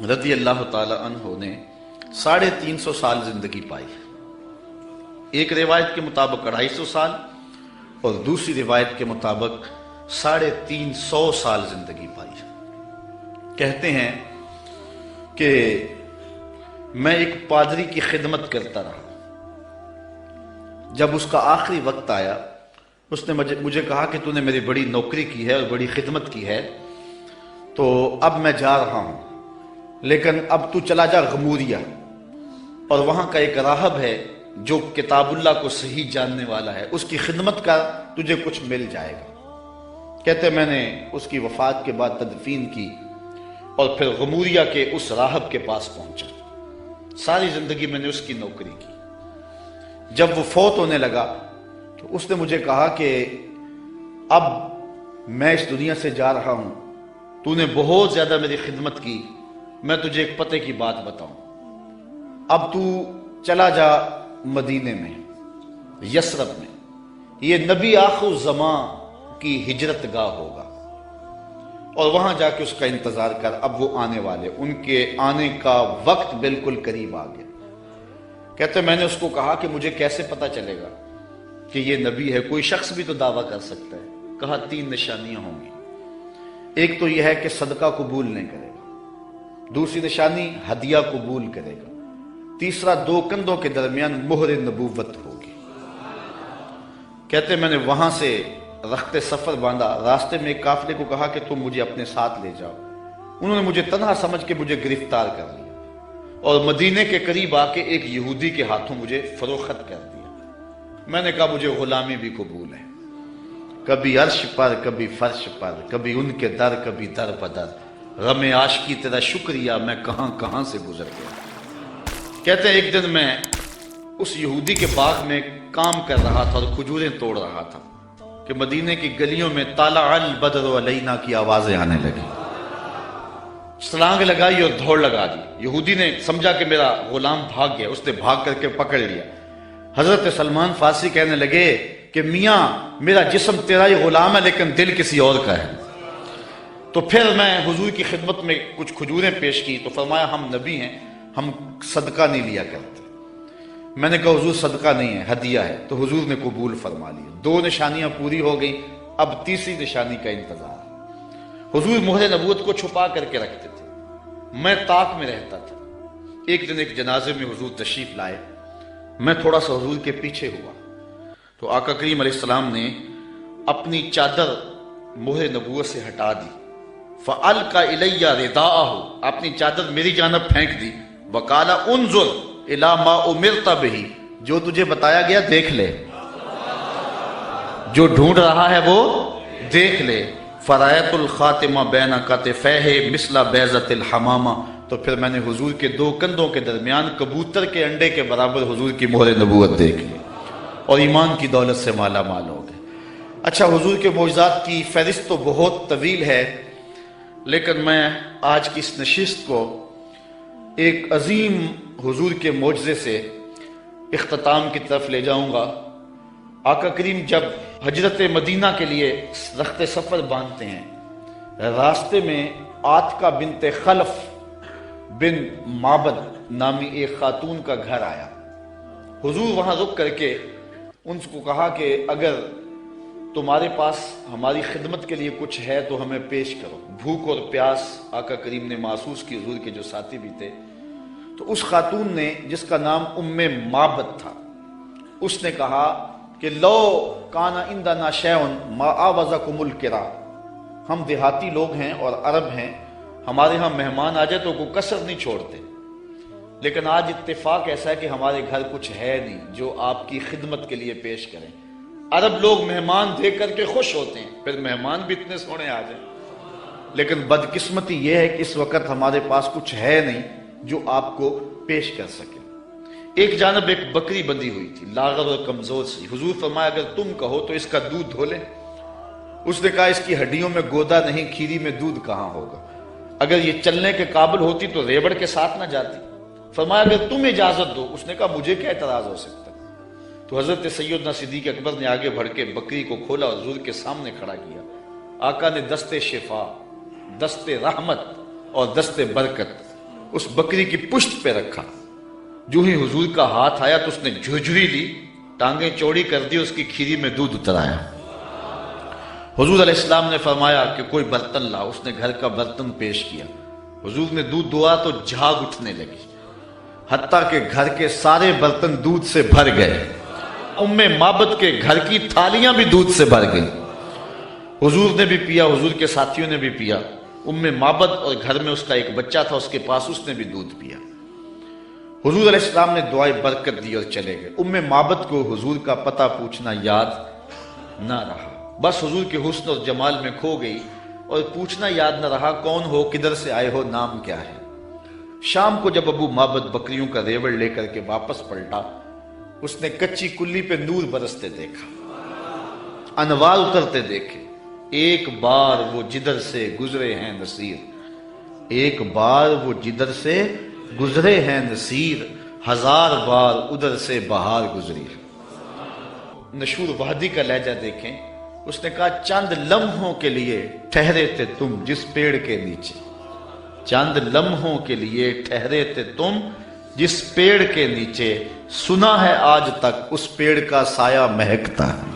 رضی اللہ تعالی عنہ نے 350 سال زندگی پائی. ایک روایت کے مطابق 250 سال اور دوسری روایت کے مطابق 350 سال زندگی پائی. کہتے ہیں کہ میں ایک پادری کی خدمت کرتا رہا. جب اس کا آخری وقت آیا اس نے مجھے کہا کہ تو نے میری بڑی نوکری کی ہے اور بڑی خدمت کی ہے، تو اب میں جا رہا ہوں، لیکن اب تو چلا جا غموریہ، اور وہاں کا ایک راہب ہے جو کتاب اللہ کو صحیح جاننے والا ہے، اس کی خدمت کا تجھے کچھ مل جائے گا. کہتے میں نے اس کی وفات کے بعد تدفین کی اور پھر غموریہ کے اس راہب کے پاس پہنچا. ساری زندگی میں نے اس کی نوکری کی. جب وہ فوت ہونے لگا تو اس نے مجھے کہا کہ اب میں اس دنیا سے جا رہا ہوں، تو نے بہت زیادہ میری خدمت کی میں تجھے ایک پتے کی بات بتاؤں، اب تو چلا جا مدینے میں، یثرب میں، یہ نبی آخر الزمان کی ہجرت گاہ ہوگا، اور وہاں جا کے اس کا انتظار کر، اب وہ آنے والے، ان کے آنے کا وقت بالکل قریب آ گیا۔ کہتے میں نے اس کو کہا کہ مجھے کیسے پتا چلے گا کہ یہ نبی ہے، کوئی شخص بھی تو دعویٰ کر سکتا ہے۔ کہا 3 نشانیاں ہوں گی، ایک تو یہ ہے کہ صدقہ قبول نہیں کرے گا، دوسری نشانی ہدیہ قبول کرے گا، تیسرا 2 کندھوں کے درمیان مہر نبوت ہوگی۔ کہتے میں نے وہاں سے رخت سفر باندھا، راستے میں ایک قافلے کو کہا کہ تم مجھے اپنے ساتھ لے جاؤ، انہوں نے مجھے تنہا سمجھ کے مجھے گرفتار کر لیا اور مدینے کے قریب آ کے ایک یہودی کے ہاتھوں مجھے فروخت کر دیا۔ میں نے کہا مجھے غلامی بھی قبول ہے، کبھی عرش پر کبھی فرش پر، کبھی ان کے در کبھی در بدر، غم عاشقی تیرا شکریہ میں کہاں کہاں سے گزر گیا۔ کہتے ہیں ایک دن میں اس یہودی کے باغ میں کام کر رہا تھا اور کھجوریں توڑ رہا تھا کہ مدینے کی گلیوں میں طلع البدر علینا کی آوازیں آنے لگی، چھلانگ لگائی اور دوڑ لگا دی۔ یہودی نے سمجھا کہ میرا غلام بھاگ گیا، اس نے بھاگ کر کے پکڑ لیا۔ حضرت سلمان فارسی کہنے لگے کہ میاں میرا جسم تیرا ہی غلام ہے لیکن دل کسی اور کا ہے۔ تو پھر میں حضور کی خدمت میں کچھ کھجوریں پیش کی تو فرمایا ہم نبی ہیں، ہم صدقہ نہیں لیا کرتے۔ میں نے کہا حضور صدقہ نہیں ہے، ہدیہ ہے، تو حضور نے قبول فرما لیا۔ 2 نشانیاں پوری ہو گئیں، اب تیسری نشانی کا انتظار۔ حضور مہر نبوت کو چھپا کر کے رکھتے تھے، میں طاق میں رہتا تھا۔ ایک دن ایک جنازے میں حضور تشریف لائے، میں تھوڑا سا حضور کے پیچھے ہوا تو آقا کریم علیہ السلام نے اپنی چادر مہر نبوت سے ہٹا دی، فَأَلْقَ إِلَيَّ رِدَاءَهُ، اپنی چادر میری جانب پھینک دی، وَقَالَ انظر إِلَى مَا أُمِرْتَ بِهِ، جو تجھے بتایا گیا دیکھ لے، جو ڈھونڈ رہا ہے وہ دیکھ لے۔ فَرَأَيْتُ الْخَاتِمَ بَيْنَ كَتِفَيْهِ مِثْلَ بَيْضَةِ الْحَمَامَةِ، تو پھر میں نے حضور کے 2 کندھوں کے درمیان کبوتر کے انڈے کے برابر حضور کی مہر نبوت دیکھ لی اور ایمان کی دولت سے مالا مال ہو گئے۔ اچھا، حضور کے معجزات کی فہرست تو بہت طویل ہے، لیکن میں آج کی اس نشست کو ایک عظیم حضور کے معجزے سے اختتام کی طرف لے جاؤں گا۔ آقا کریم جب ہجرت مدینہ کے لیے رخت سفر باندھتے ہیں، راستے میں عاتکہ بنت خلف بن معبد نامی ایک خاتون کا گھر آیا۔ حضور وہاں رک کر کے ان کو کہا کہ اگر تمہارے پاس ہماری خدمت کے لیے کچھ ہے تو ہمیں پیش کرو۔ بھوک اور پیاس آقا کریم نے محسوس کی، حضور کے جو ساتھی بھی تھے۔ تو اس خاتون نے جس کا نام معبد تھا، اس نے کہا کہ لو کان عندنا شیء ما آوزکم الکرا، ہم دیہاتی لوگ ہیں اور عرب ہیں، ہمارے ہاں مہمان آ جائے تو کوئی کسر نہیں چھوڑتے، لیکن آج اتفاق ایسا ہے کہ ہمارے گھر کچھ ہے نہیں جو آپ کی خدمت کے لیے پیش کریں۔ عرب لوگ مہمان دیکھ کر کے خوش ہوتے ہیں، پھر مہمان بھی اتنے سونے آ جائیں، لیکن بدقسمتی یہ ہے کہ اس وقت ہمارے پاس کچھ ہے نہیں جو آپ کو پیش کر سکے۔ ایک جانب ایک بکری بندھی ہوئی تھی، لاغر اور کمزور سی۔ حضور فرمایا اگر تم کہو تو اس کا دودھ دھو لیں۔ اس نے کہا اس کی ہڈیوں میں گودا نہیں، کھیری میں دودھ کہاں ہوگا، اگر یہ چلنے کے قابل ہوتی تو ریوڑ کے ساتھ نہ جاتی۔ فرمایا اگر تم اجازت دو۔ اس نے کہا مجھے کیا اعتراض ہو سکتا۔ تو حضرت سیدنا صدیق اکبر نے آگے بڑھ کے بکری کو کھولا اور حضور کے سامنے کھڑا کیا۔ آقا نے دست شفا، دست رحمت اور دست برکت اس بکری کی پشت پہ رکھا۔ جو ہی حضور کا ہاتھ آیا تو اس نے جھجری لی، ٹانگیں چوڑی کر دی، اس کی کھیری میں دودھ اتر آیا۔ حضور علیہ السلام نے فرمایا کہ کوئی برتن لا۔ اس نے گھر کا برتن پیش کیا، حضور نے دودھ دعا تو جھاگ اٹھنے لگی، حتیٰ کہ گھر کے سارے برتن دودھ سے بھر گئے۔ معبد کے گھر کی تھالیاں بھی دودھ سے بھر گئی۔ حضور نے بھی پیا، حضور کے ساتھیوں نے بھی پیا۔ معبد اور گھر میں اس کا ایک بچہ تھا اس کے پاس، اس نے بھی دودھ پیا۔ حضور علیہ السلام نے دعائے برکت دی اور چلے گئے۔ معبد کو حضور کا پتہ پوچھنا یاد نہ رہا، بس حضور کے حسن اور جمال میں کھو گئی اور پوچھنا یاد نہ رہا کون ہو، کدھر سے آئے ہو، نام کیا ہے۔ شام کو جب معبد بکریوں کا ریوڑ لے کر کے واپس پلٹا، اس نے کچی کلی پہ نور برستے دیکھا، انوار اترتے دیکھے۔ ایک بار وہ جدھر سے گزرے ہیں نصیر، ایک بار وہ جدھر سے گزرے ہیں نصیر، ہزار بار ادھر سے بہار گزری۔ نشور وحدی کا لہجہ دیکھیں، اس نے کہا چند لمحوں کے لیے ٹھہرے تھے تم جس پیڑ کے نیچے، چند لمحوں کے لیے ٹھہرے تھے تم جس پیڑ کے نیچے، سنا ہے آج تک اس پیڑ کا سایہ مہکتا ہے،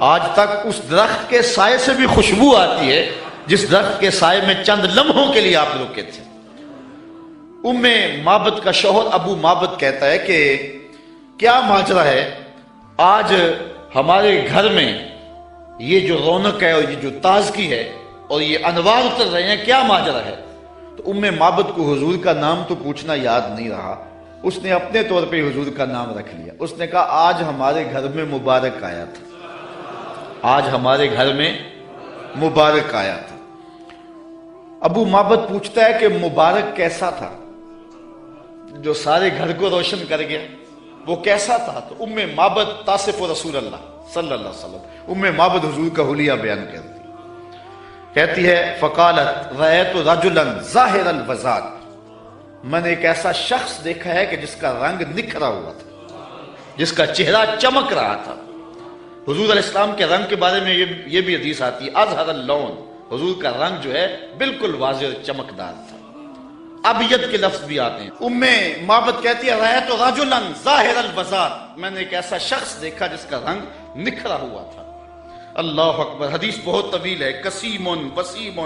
آج تک اس درخت کے سائے سے بھی خوشبو آتی ہے جس درخت کے سائے میں چند لمحوں کے لیے آپ رکے تھے۔ ام معبد کا شوہر ابو معبد کہتا ہے کہ کیا ماجرا ہے، آج ہمارے گھر میں یہ جو رونق ہے اور یہ جو تازگی ہے اور یہ انوار اتر رہے ہیں، کیا ماجرا ہے؟ تو ام معبد کو حضور کا نام تو پوچھنا یاد نہیں رہا، اس نے اپنے طور پہ حضور کا نام رکھ لیا۔ اس نے کہا آج ہمارے گھر میں مبارک آیا تھا، آج ہمارے گھر میں مبارک آیا تھا۔ ابو معبد پوچھتا ہے کہ مبارک کیسا تھا جو سارے گھر کو روشن کر گیا، وہ کیسا تھا؟ تو ام معبد تاصف رسول اللہ صلی اللہ علیہ وسلم، ام معبد حضور کا حلیہ بیان کرتی کہتی ہے فقالت رأیت رجلا ظاہر الوضاء، میں نے ایک ایسا شخص دیکھا ہے کہ جس کا رنگ نکھرا ہوا تھا، جس کا چہرہ چمک رہا تھا۔ حضور علیہ السلام کے رنگ کے بارے میں یہ بھی حدیث آتی ہے اظہر اللون، حضور کا رنگ جو ہے بالکل واضح اور چمکدار تھا۔ ابیض کے لفظ بھی آتے ہیں۔ ام معبد کہتی ہے رأیت رجلا ظاہر الوضاء، میں نے ایک ایسا شخص دیکھا جس کا رنگ نکھرا ہوا تھا۔ اللہ اکبر، حدیث بہت طویل ہے۔ کسیم وسیم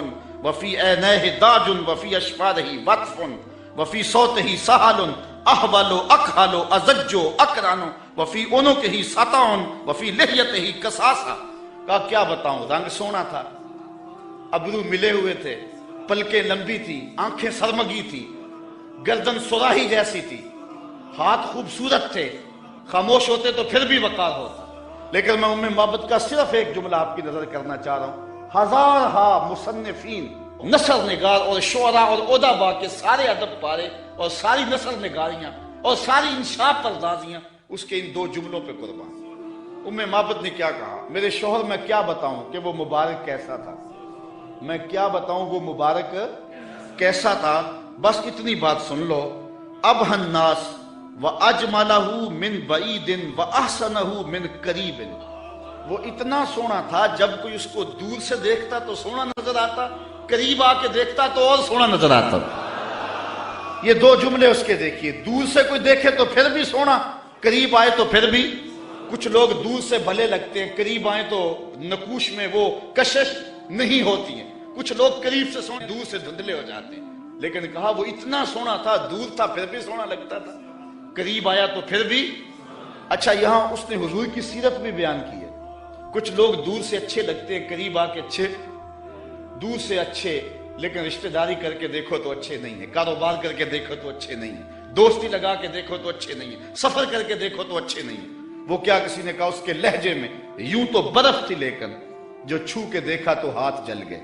وفی عینیہ داج وفی اشفارہ وطف وفی صوتہ سہل احول اکحل ازج اکرن وفی عنقہ سطع وفی لحیتہ کساسہ۔ کہا کیا بتاؤں، رنگ سونا تھا، ابرو ملے ہوئے تھے، پلکیں لمبی تھی، آنکھیں سرمگی تھی، گردن سراہی جیسی تھی، ہاتھ خوبصورت تھے، خاموش ہوتے تو پھر بھی وقار ہوتا۔ لیکن میں ام معبد کا صرف ایک جملہ آپ کی نظر کرنا چاہ رہا ہوں، ہزارہا مصنفین، نثر نگار اور شعراء اور ادبا کے سارے ادب پارے اور ساری نثر نگاریاں اور ساری انشاء پردازیاں اس کے ان دو جملوں پہ قربان۔ ام معبد نے کیا کہا، میرے شوہر میں کیا بتاؤں کہ وہ مبارک کیسا تھا، میں کیا بتاؤں وہ مبارک کیسا تھا، بس اتنی بات سن لو۔ ابہى الناس وَأَجْمَلَهُ مِنْ بَعِيدٍ وَأَحْسَنَهُ مِنْ قَرِيبٍ، وہ اتنا سونا تھا جب کوئی اس کو دور سے دیکھتا تو سونا نظر آتا، قریب آ کے دیکھتا تو اور سونا نظر آتا۔ یہ دو جملے اس کے دیکھیے، دور سے کوئی دیکھے تو پھر بھی سونا، قریب آئے تو پھر بھی۔ کچھ لوگ دور سے بھلے لگتے ہیں، قریب آئے تو نقوش میں وہ کشش نہیں ہوتی ہیں، کچھ لوگ قریب سے سونے دور سے دھندلے ہو جاتے ہیں۔ لیکن کہا وہ اتنا سونا تھا، دور تھا پھر بھی سونا لگتا تھا، قریب آیا تو پھر بھی۔ اچھا یہاں اس نے حضور کی سیرت بھی بیان کی ہے، کچھ لوگ دور سے اچھے لگتے ہیں، قریب آ کے اچھے، دور سے اچھے لیکن رشتہ داری کر کے دیکھو تو اچھے نہیں ہیں، کاروبار کر کے دیکھو تو اچھے نہیں ہیں، دوستی لگا کے دیکھو تو اچھے نہیں ہیں، سفر کر کے دیکھو تو اچھے نہیں ہیں۔ وہ کیا کسی نے کہا اس کے لہجے میں یوں تو برف تھی لیکن جو چھو کے دیکھا تو ہاتھ جل گئے۔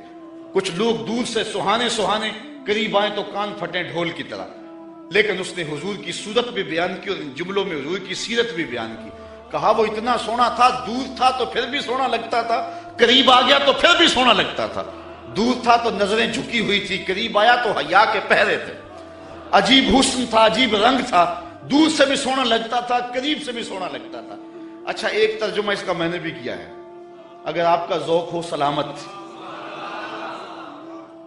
کچھ لوگ دور سے سہانے سہانے، قریب آئیں تو کان پھٹیں ڈھول کی طرح۔ لیکن اس نے حضور کی صورت بھی بیان کی اور ان جملوں میں حضور کی سیرت بھی بیان کی۔ کہا وہ اتنا سونا تھا، دور تھا تو پھر بھی سونا لگتا تھا، قریب آ گیا تو پھر بھی سونا لگتا تھا۔ دور تھا تو نظریں جھکی ہوئی تھی، قریب آیا تو حیا کے پہرے تھے، عجیب حسن تھا، عجیب رنگ تھا، دور سے بھی سونا لگتا تھا، قریب سے بھی سونا لگتا تھا۔ اچھا ایک ترجمہ اس کا میں نے بھی کیا ہے، اگر آپ کا ذوق ہو سلامت۔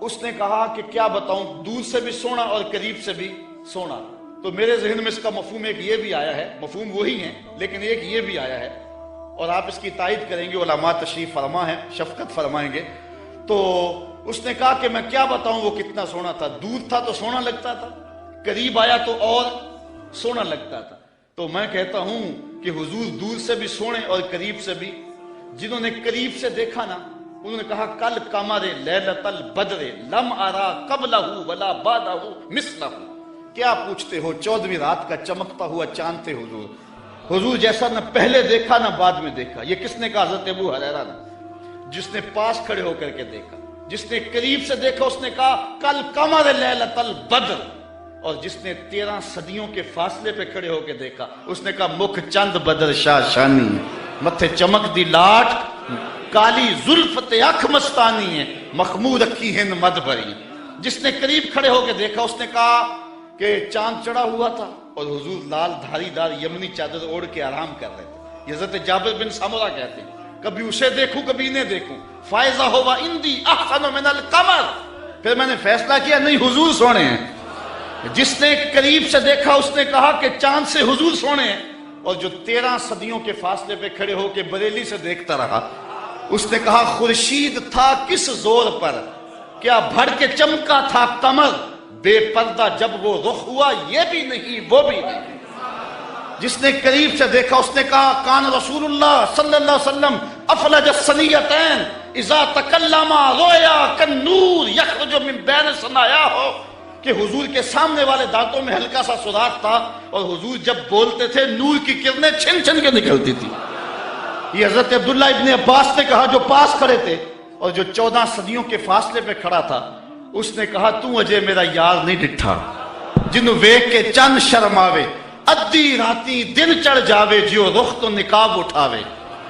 اس نے کہا کہ کیا بتاؤں، دور سے بھی سونا اور قریب سے بھی سونا۔ تو میرے ذہن میں اس کا مفہوم ایک یہ بھی آیا ہے، مفہوم وہی ہے لیکن ایک یہ بھی آیا ہے، اور آپ اس کی تائید کریں گے، علماء تشریف فرما ہے، شفقت فرمائیں گے۔ تو اس نے کہا کہ میں کیا بتاؤں وہ کتنا سونا تھا، دور تھا تو سونا لگتا تھا، قریب آیا تو اور سونا لگتا تھا۔ تو میں کہتا ہوں کہ حضور دور سے بھی سونے اور قریب سے بھی۔ جنہوں نے قریب سے دیکھا نا، انہوں نے کہا کل قمر لیلۃ البدر لم ارا قبلہ ولا بعدہ مثلہ۔ کیا پوچھتے ہو، 14ویں رات کا چمکتا ہوا چاند تھے حضور، حضور جیسا نہ پہلے دیکھا نہ بعد میں دیکھا۔ یہ کس نے کہا؟ حضرت ابو ہریرہ نے، جس نے پاس کھڑے ہو کر کے دیکھا۔ جس نے قریب سے دیکھا اس نے کہا کل قمر لیلۃ البدر، اور جس نے 13 صدیوں کے فاصلے پہ کھڑے ہو کے دیکھا اس نے کہا مکھ چند بدر شاہ شانی ہے، متھے چمک دی لاٹ، کالی زلفت اکھ مستانی ہے، مخمور رکھی ہند مد بھری۔ جس نے قریب کھڑے ہو کے دیکھا اس نے کہا کہ چاند چڑھا ہوا تھا اور حضور لال دھاری دار یمنی چادر اوڑھ کے آرام کر رہے تھے. حضرت جابر بن سمرہ کہتے ہیں کبھی اسے دیکھوں کبھی انہیں دیکھوں, فائزہ ہوا اندی احسن من القمر, پھر میں نے فیصلہ کیا نہیں حضور سونے ہیں. جس نے قریب سے دیکھا اس نے کہا کہ چاند سے حضور سونے ہیں, اور جو 13 صدیوں کے فاصلے پہ کھڑے ہو کے بریلی سے دیکھتا رہا اس نے کہا خورشید تھا کس زور پر, کیا بھر کے چمکا تھا قمر, بے پردہ جب وہ رخ ہوا یہ بھی نہیں وہ بھی نہیں. جس نے قریب سے دیکھا اس نے کہا کان رسول اللہ صلی اللہ علیہ وسلم افلج الثنیتین اذا تکلم رویا کالنور یخرج من بین ثنایاہ, کہ حضور کے سامنے والے دانتوں میں ہلکا سا سوراخ تھا اور حضور جب بولتے تھے نور کی کرنیں چھن چھن کے نکلتی تھی. یہ حضرت عبداللہ ابن عباس نے کہا جو پاس کھڑے تھے اور جو 14 صدیوں کے فاصلے پہ کھڑا تھا, اس نے کہا تو اجے میرا یار نہیں ڈٹھا جنوں ویکھ کے چند شرماوے, ادھی راتی دن چڑھ جاوے جیو رخ تو نقاب اٹھاوے,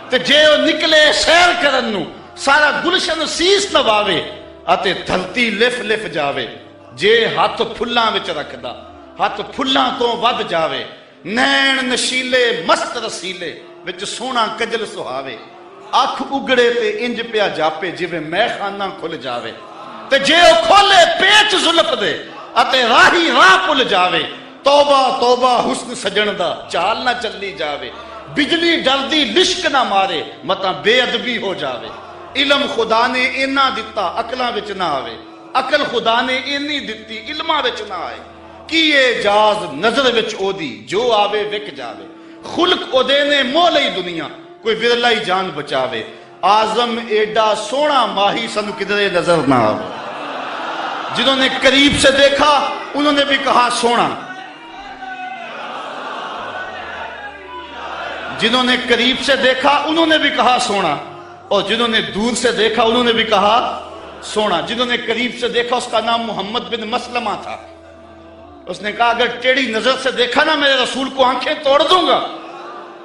تے جے او نکلے سیر کرن نو سارا گلشن سیس نواوے, اتے دھرتی لف لف جاوے, جے ہاتھ پھلاں وچ رکھدا ہاتھ پھلاں تو ود جاوے, نین نشیلے مست رسیلے وچ سونا کجل سہاوے, اکھ اگڑے تے انج پیا جاپے جویں میں خانہ کھل جاوے, تے جے او کھولے پیچ زلف دے اتے راہی راہ پل جاوے, توبہ توبہ حسن سجن دا چال نہ چلی جاوے, بجلی ڈردی لشک نہ مارے متا بے ادبی ہو جاوے, علم خدا نے اینا دتا عقلاں وچ نہ آوے, عقل خدا نے اینی دتی علماں وچ نہ آئے, کیے جاز نظر وچ او دی جو آوے وک جاوے, خلق او دے نے مو لئی دنیا کوئی ورلا ہی جان بچاوے, آزم ایڈا سونا ماہی سنو کدھرے نظر نہ آوے. جنہوں نے قریب سے دیکھا انہوں نے بھی کہا سونا, جنہوں نے قریب سے دیکھا انہوں نے بھی کہا سونا, اور جنہوں نے دور سے دیکھا انہوں نے بھی کہا سونا. جنہوں نے قریب سے دیکھا اس کا نام محمد بن مسلمہ تھا. اس نے کہا اگر ٹیڑھی نظر سے دیکھا نا میرے رسول کو آنکھیں توڑ دوں گا.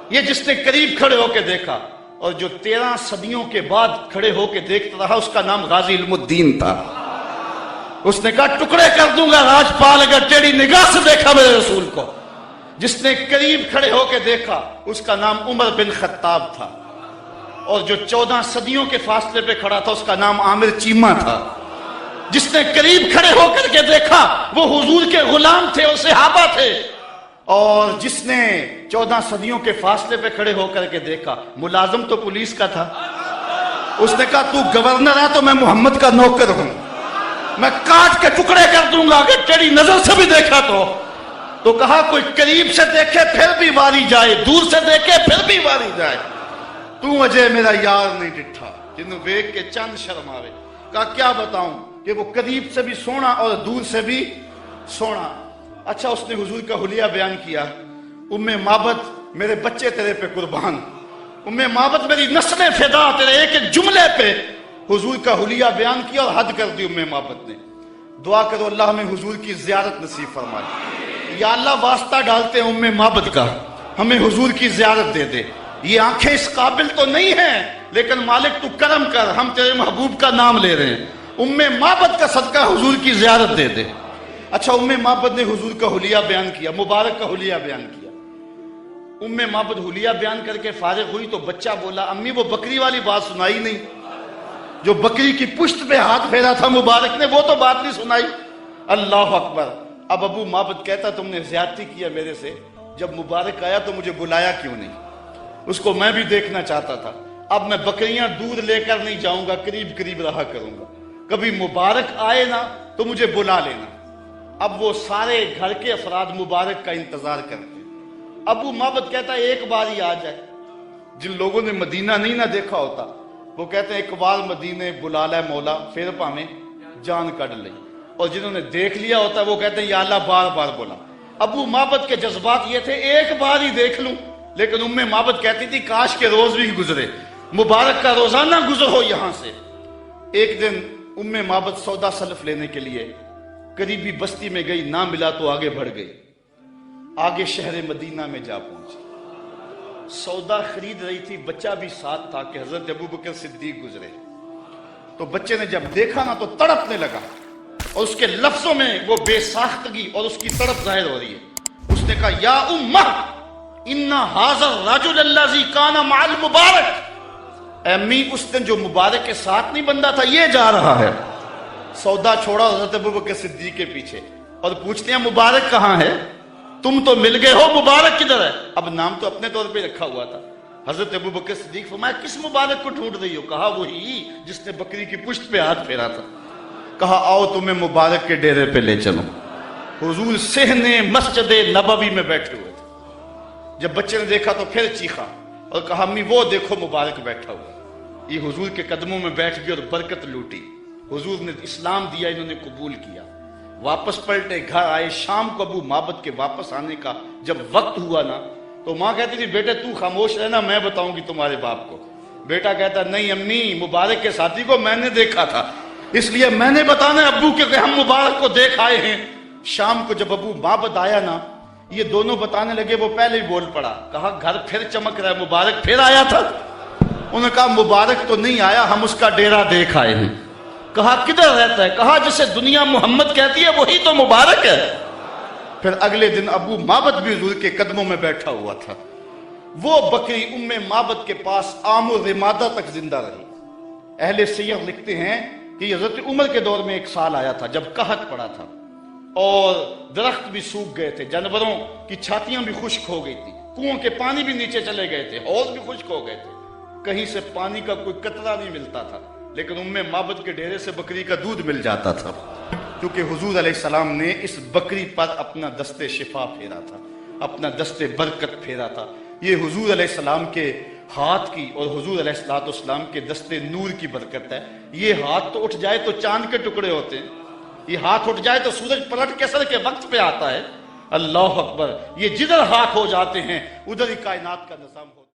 یہ جس نے قریب کھڑے ہو کے دیکھا, اور جو 13 صدیوں کے بعد کھڑے ہو کے دیکھتا رہا اس کا نام غازی علم الدین تھا. اس نے کہا ٹکڑے کر دوں گا راجپال اگر ٹیڑھی نگاہ سے دیکھا میرے رسول کو. جس نے قریب کھڑے ہو کے دیکھا اس کا نام عمر بن خطاب تھا, اور جو 14 صدیوں کے فاصلے پہ کھڑا تھا اس کا نام عامر چیمہ تھا. جس نے قریب کھڑے ہو کر کے دیکھا وہ حضور کے غلام تھے اور صحابہ تھے, اور جس نے 14 صدیوں کے فاصلے پہ کھڑے ہو کر کے دیکھا ملازم تو پولیس کا تھا. اس نے کہا تو گورنر ہے تو میں محمد کا نوکر ہوں, میں کاٹ کے ٹکڑے کر دوں گا اگر تیری نظر سے بھی دیکھا تو کہا کوئی قریب سے دیکھے پھر بھی واری جائے, دور سے دیکھے پھر بھی واری جائے, تو اجے میرا یار نہیں ڈٹھا جنوں ویکھ کے چند شرماوے. کہا کیا بتاؤں کہ وہ قریب سے بھی سونا اور دور سے بھی سونا. اچھا اس نے حضور کا حلیہ بیان کیا, ام مابت میرے بچے تیرے پہ قربان, ام مابت میری نسلیں فدا تیرے ایک ایک جملے پہ. حضور کا حلیہ بیان کیا اور حد کر دی ام مابت نے. دعا کرو اللہ ہمیں حضور کی زیارت نصیب فرمائے. یا اللہ واسطہ ڈالتے ہیں ام مابت کا, ہمیں حضور کی زیارت دے دے. یہ آنکھیں اس قابل تو نہیں ہیں لیکن مالک تو کرم کر, ہم تیرے محبوب کا نام لے رہے ہیں, ام مابت کا صدقہ حضور کی زیارت دے دے. اچھا ام مابت نے حضور کا حلیہ بیان کیا, مبارک کا حلیہ بیان کیا. ام مابت حلیہ بیان کر کے فارغ ہوئی تو بچہ بولا امی وہ بکری والی بات سنائی نہیں, جو بکری کی پشت پہ ہاتھ پھیرا تھا مبارک نے وہ تو بات نہیں سنائی. اللہ اکبر. اب ابو مابت کہتا تم نے زیادتی کیا میرے سے, جب مبارک آیا تو مجھے بلایا کیوں نہیں, اس کو میں بھی دیکھنا چاہتا تھا. اب میں بکریاں دودھ لے کر نہیں جاؤں گا, قریب قریب رہا کروں گا, کبھی مبارک آئے نا تو مجھے بلا لینا. اب وہ سارے گھر کے افراد مبارک کا انتظار کرتے ہیں. ابو مابت کہتا ہے ایک بار ہی آ جائے. جن لوگوں نے مدینہ نہیں نہ دیکھا ہوتا وہ کہتے ہیں ایک بار مدینے بلا لے مولا پھر پاویں جان کڈ لئی, اور جنہوں نے دیکھ لیا ہوتا ہے وہ کہتے ہیں یا اللہ بار بار بولا. ابو مابت کے جذبات یہ تھے ایک بار ہی دیکھ لوں, لیکن ام مابت کہتی تھی کاش کے روز بھی گزرے, مبارک کا روزانہ گزر ہو یہاں سے. ایک دن ام مابت سودا سلف لینے کے لیے قریبی بستی میں گئی, نہ ملا تو آگے بڑھ گئی, آگے شہر مدینہ میں جا پہنچی. سودا خرید رہی تھی, بچہ بھی ساتھ تھا کہ حضرت ابو بکر صدیق گزرے. تو بچے نے جب دیکھا نا تو تڑپنے لگا, اور اس کے لفظوں میں وہ بے ساختگی اور اس کی طرف ظاہر ہو رہی ہے. اس نے کہا یا امہ ان ھذا الرجل الذی کان مع المبارک، اے امی اس دن جو مبارک کے ساتھ نہیں بندہ تھا یہ جا رہا ہے. سودا چھوڑا حضرت ابوبکر صدیق کے پیچھے اور پوچھتے ہیں مبارک کہاں ہے؟ تم تو مل گئے ہو، مبارک کدھر ہے؟ اب نام تو اپنے طور پہ رکھا ہوا تھا. حضرت ابوبکر صدیق فرمایا کس مبارک کو ڈھونڈ رہی ہو؟ کہا وہی جس نے بکری کی پشت پہ ہاتھ پھیرا تھا. کہا آؤ تمہیں مبارک کے ڈیرے پہ لے چلو. حضور صحن مسجد نبوی میں بیٹھے ہوئے تھے. جب بچے نے دیکھا تو پھر چیخا اور کہا امی وہ دیکھو مبارک بیٹھا ہوا. یہ حضور کے قدموں میں بیٹھ گئی اور برکت لوٹی. حضور نے اسلام دیا، انہوں نے قبول کیا. واپس پلٹے گھر آئے. شام کو ابو معبد کے واپس آنے کا جب وقت ہوا نا تو ماں کہتی تھی بیٹے تو خاموش رہنا، میں بتاؤں گی تمہارے باپ کو. بیٹا کہتا نہیں امی مبارک کے ساتھی کو میں نے دیکھا تھا اس لیے میں نے بتانا ہے ابو کہ ہم مبارک کو دیکھ آئے ہیں. شام کو جب ابو معبد آیا نا یہ دونوں بتانے لگے، وہ پہلے ہی بول پڑا. کہا گھر پھر چمک رہا ہے، مبارک پھر آیا تھا؟ انہوں نے کہا مبارک تو نہیں آیا، ہم اس کا ڈیرا دیکھ آئے ہیں. کہا کدھر رہتا ہے؟ کہا جسے دنیا محمد کہتی ہے وہی تو مبارک ہے. پھر اگلے دن ابو معبد بھی حضور کے قدموں میں بیٹھا ہوا تھا. وہ بکری ام معبد کے پاس عام و رمادہ تک زندہ رہی. اہل سیر لکھتے ہیں کہ حضرت عمر کے دور میں ایک سال آیا تھا جب قحط پڑا تھا اور درخت بھی سوکھ گئے تھے، جانوروں کی چھاتیاں بھی خشک ہو گئی تھی، کنووں کے پانی بھی نیچے چلے گئے تھے، حوض بھی خشک ہو گئے تھے، کہیں سے پانی کا کوئی قطرہ نہیں ملتا تھا. لیکن ام معبد کے ڈیرے سے بکری کا دودھ مل جاتا تھا کیونکہ حضور علیہ السلام نے اس بکری پر اپنا دست شفا پھیرا تھا، اپنا دست برکت پھیرا تھا. یہ حضور علیہ السلام کے ہاتھ کی اور حضور علیہ السلام کے دست نور کی برکت ہے. یہ ہاتھ تو اٹھ جائے تو چاند کے ٹکڑے ہوتے ہیں، یہ ہاتھ اٹھ جائے تو سورج پلٹ کے سر کے وقت پہ آتا ہے. اللہ اکبر. یہ جدھر ہاتھ ہو جاتے ہیں ادھر ہی کائنات کا نظام ہوتا ہے.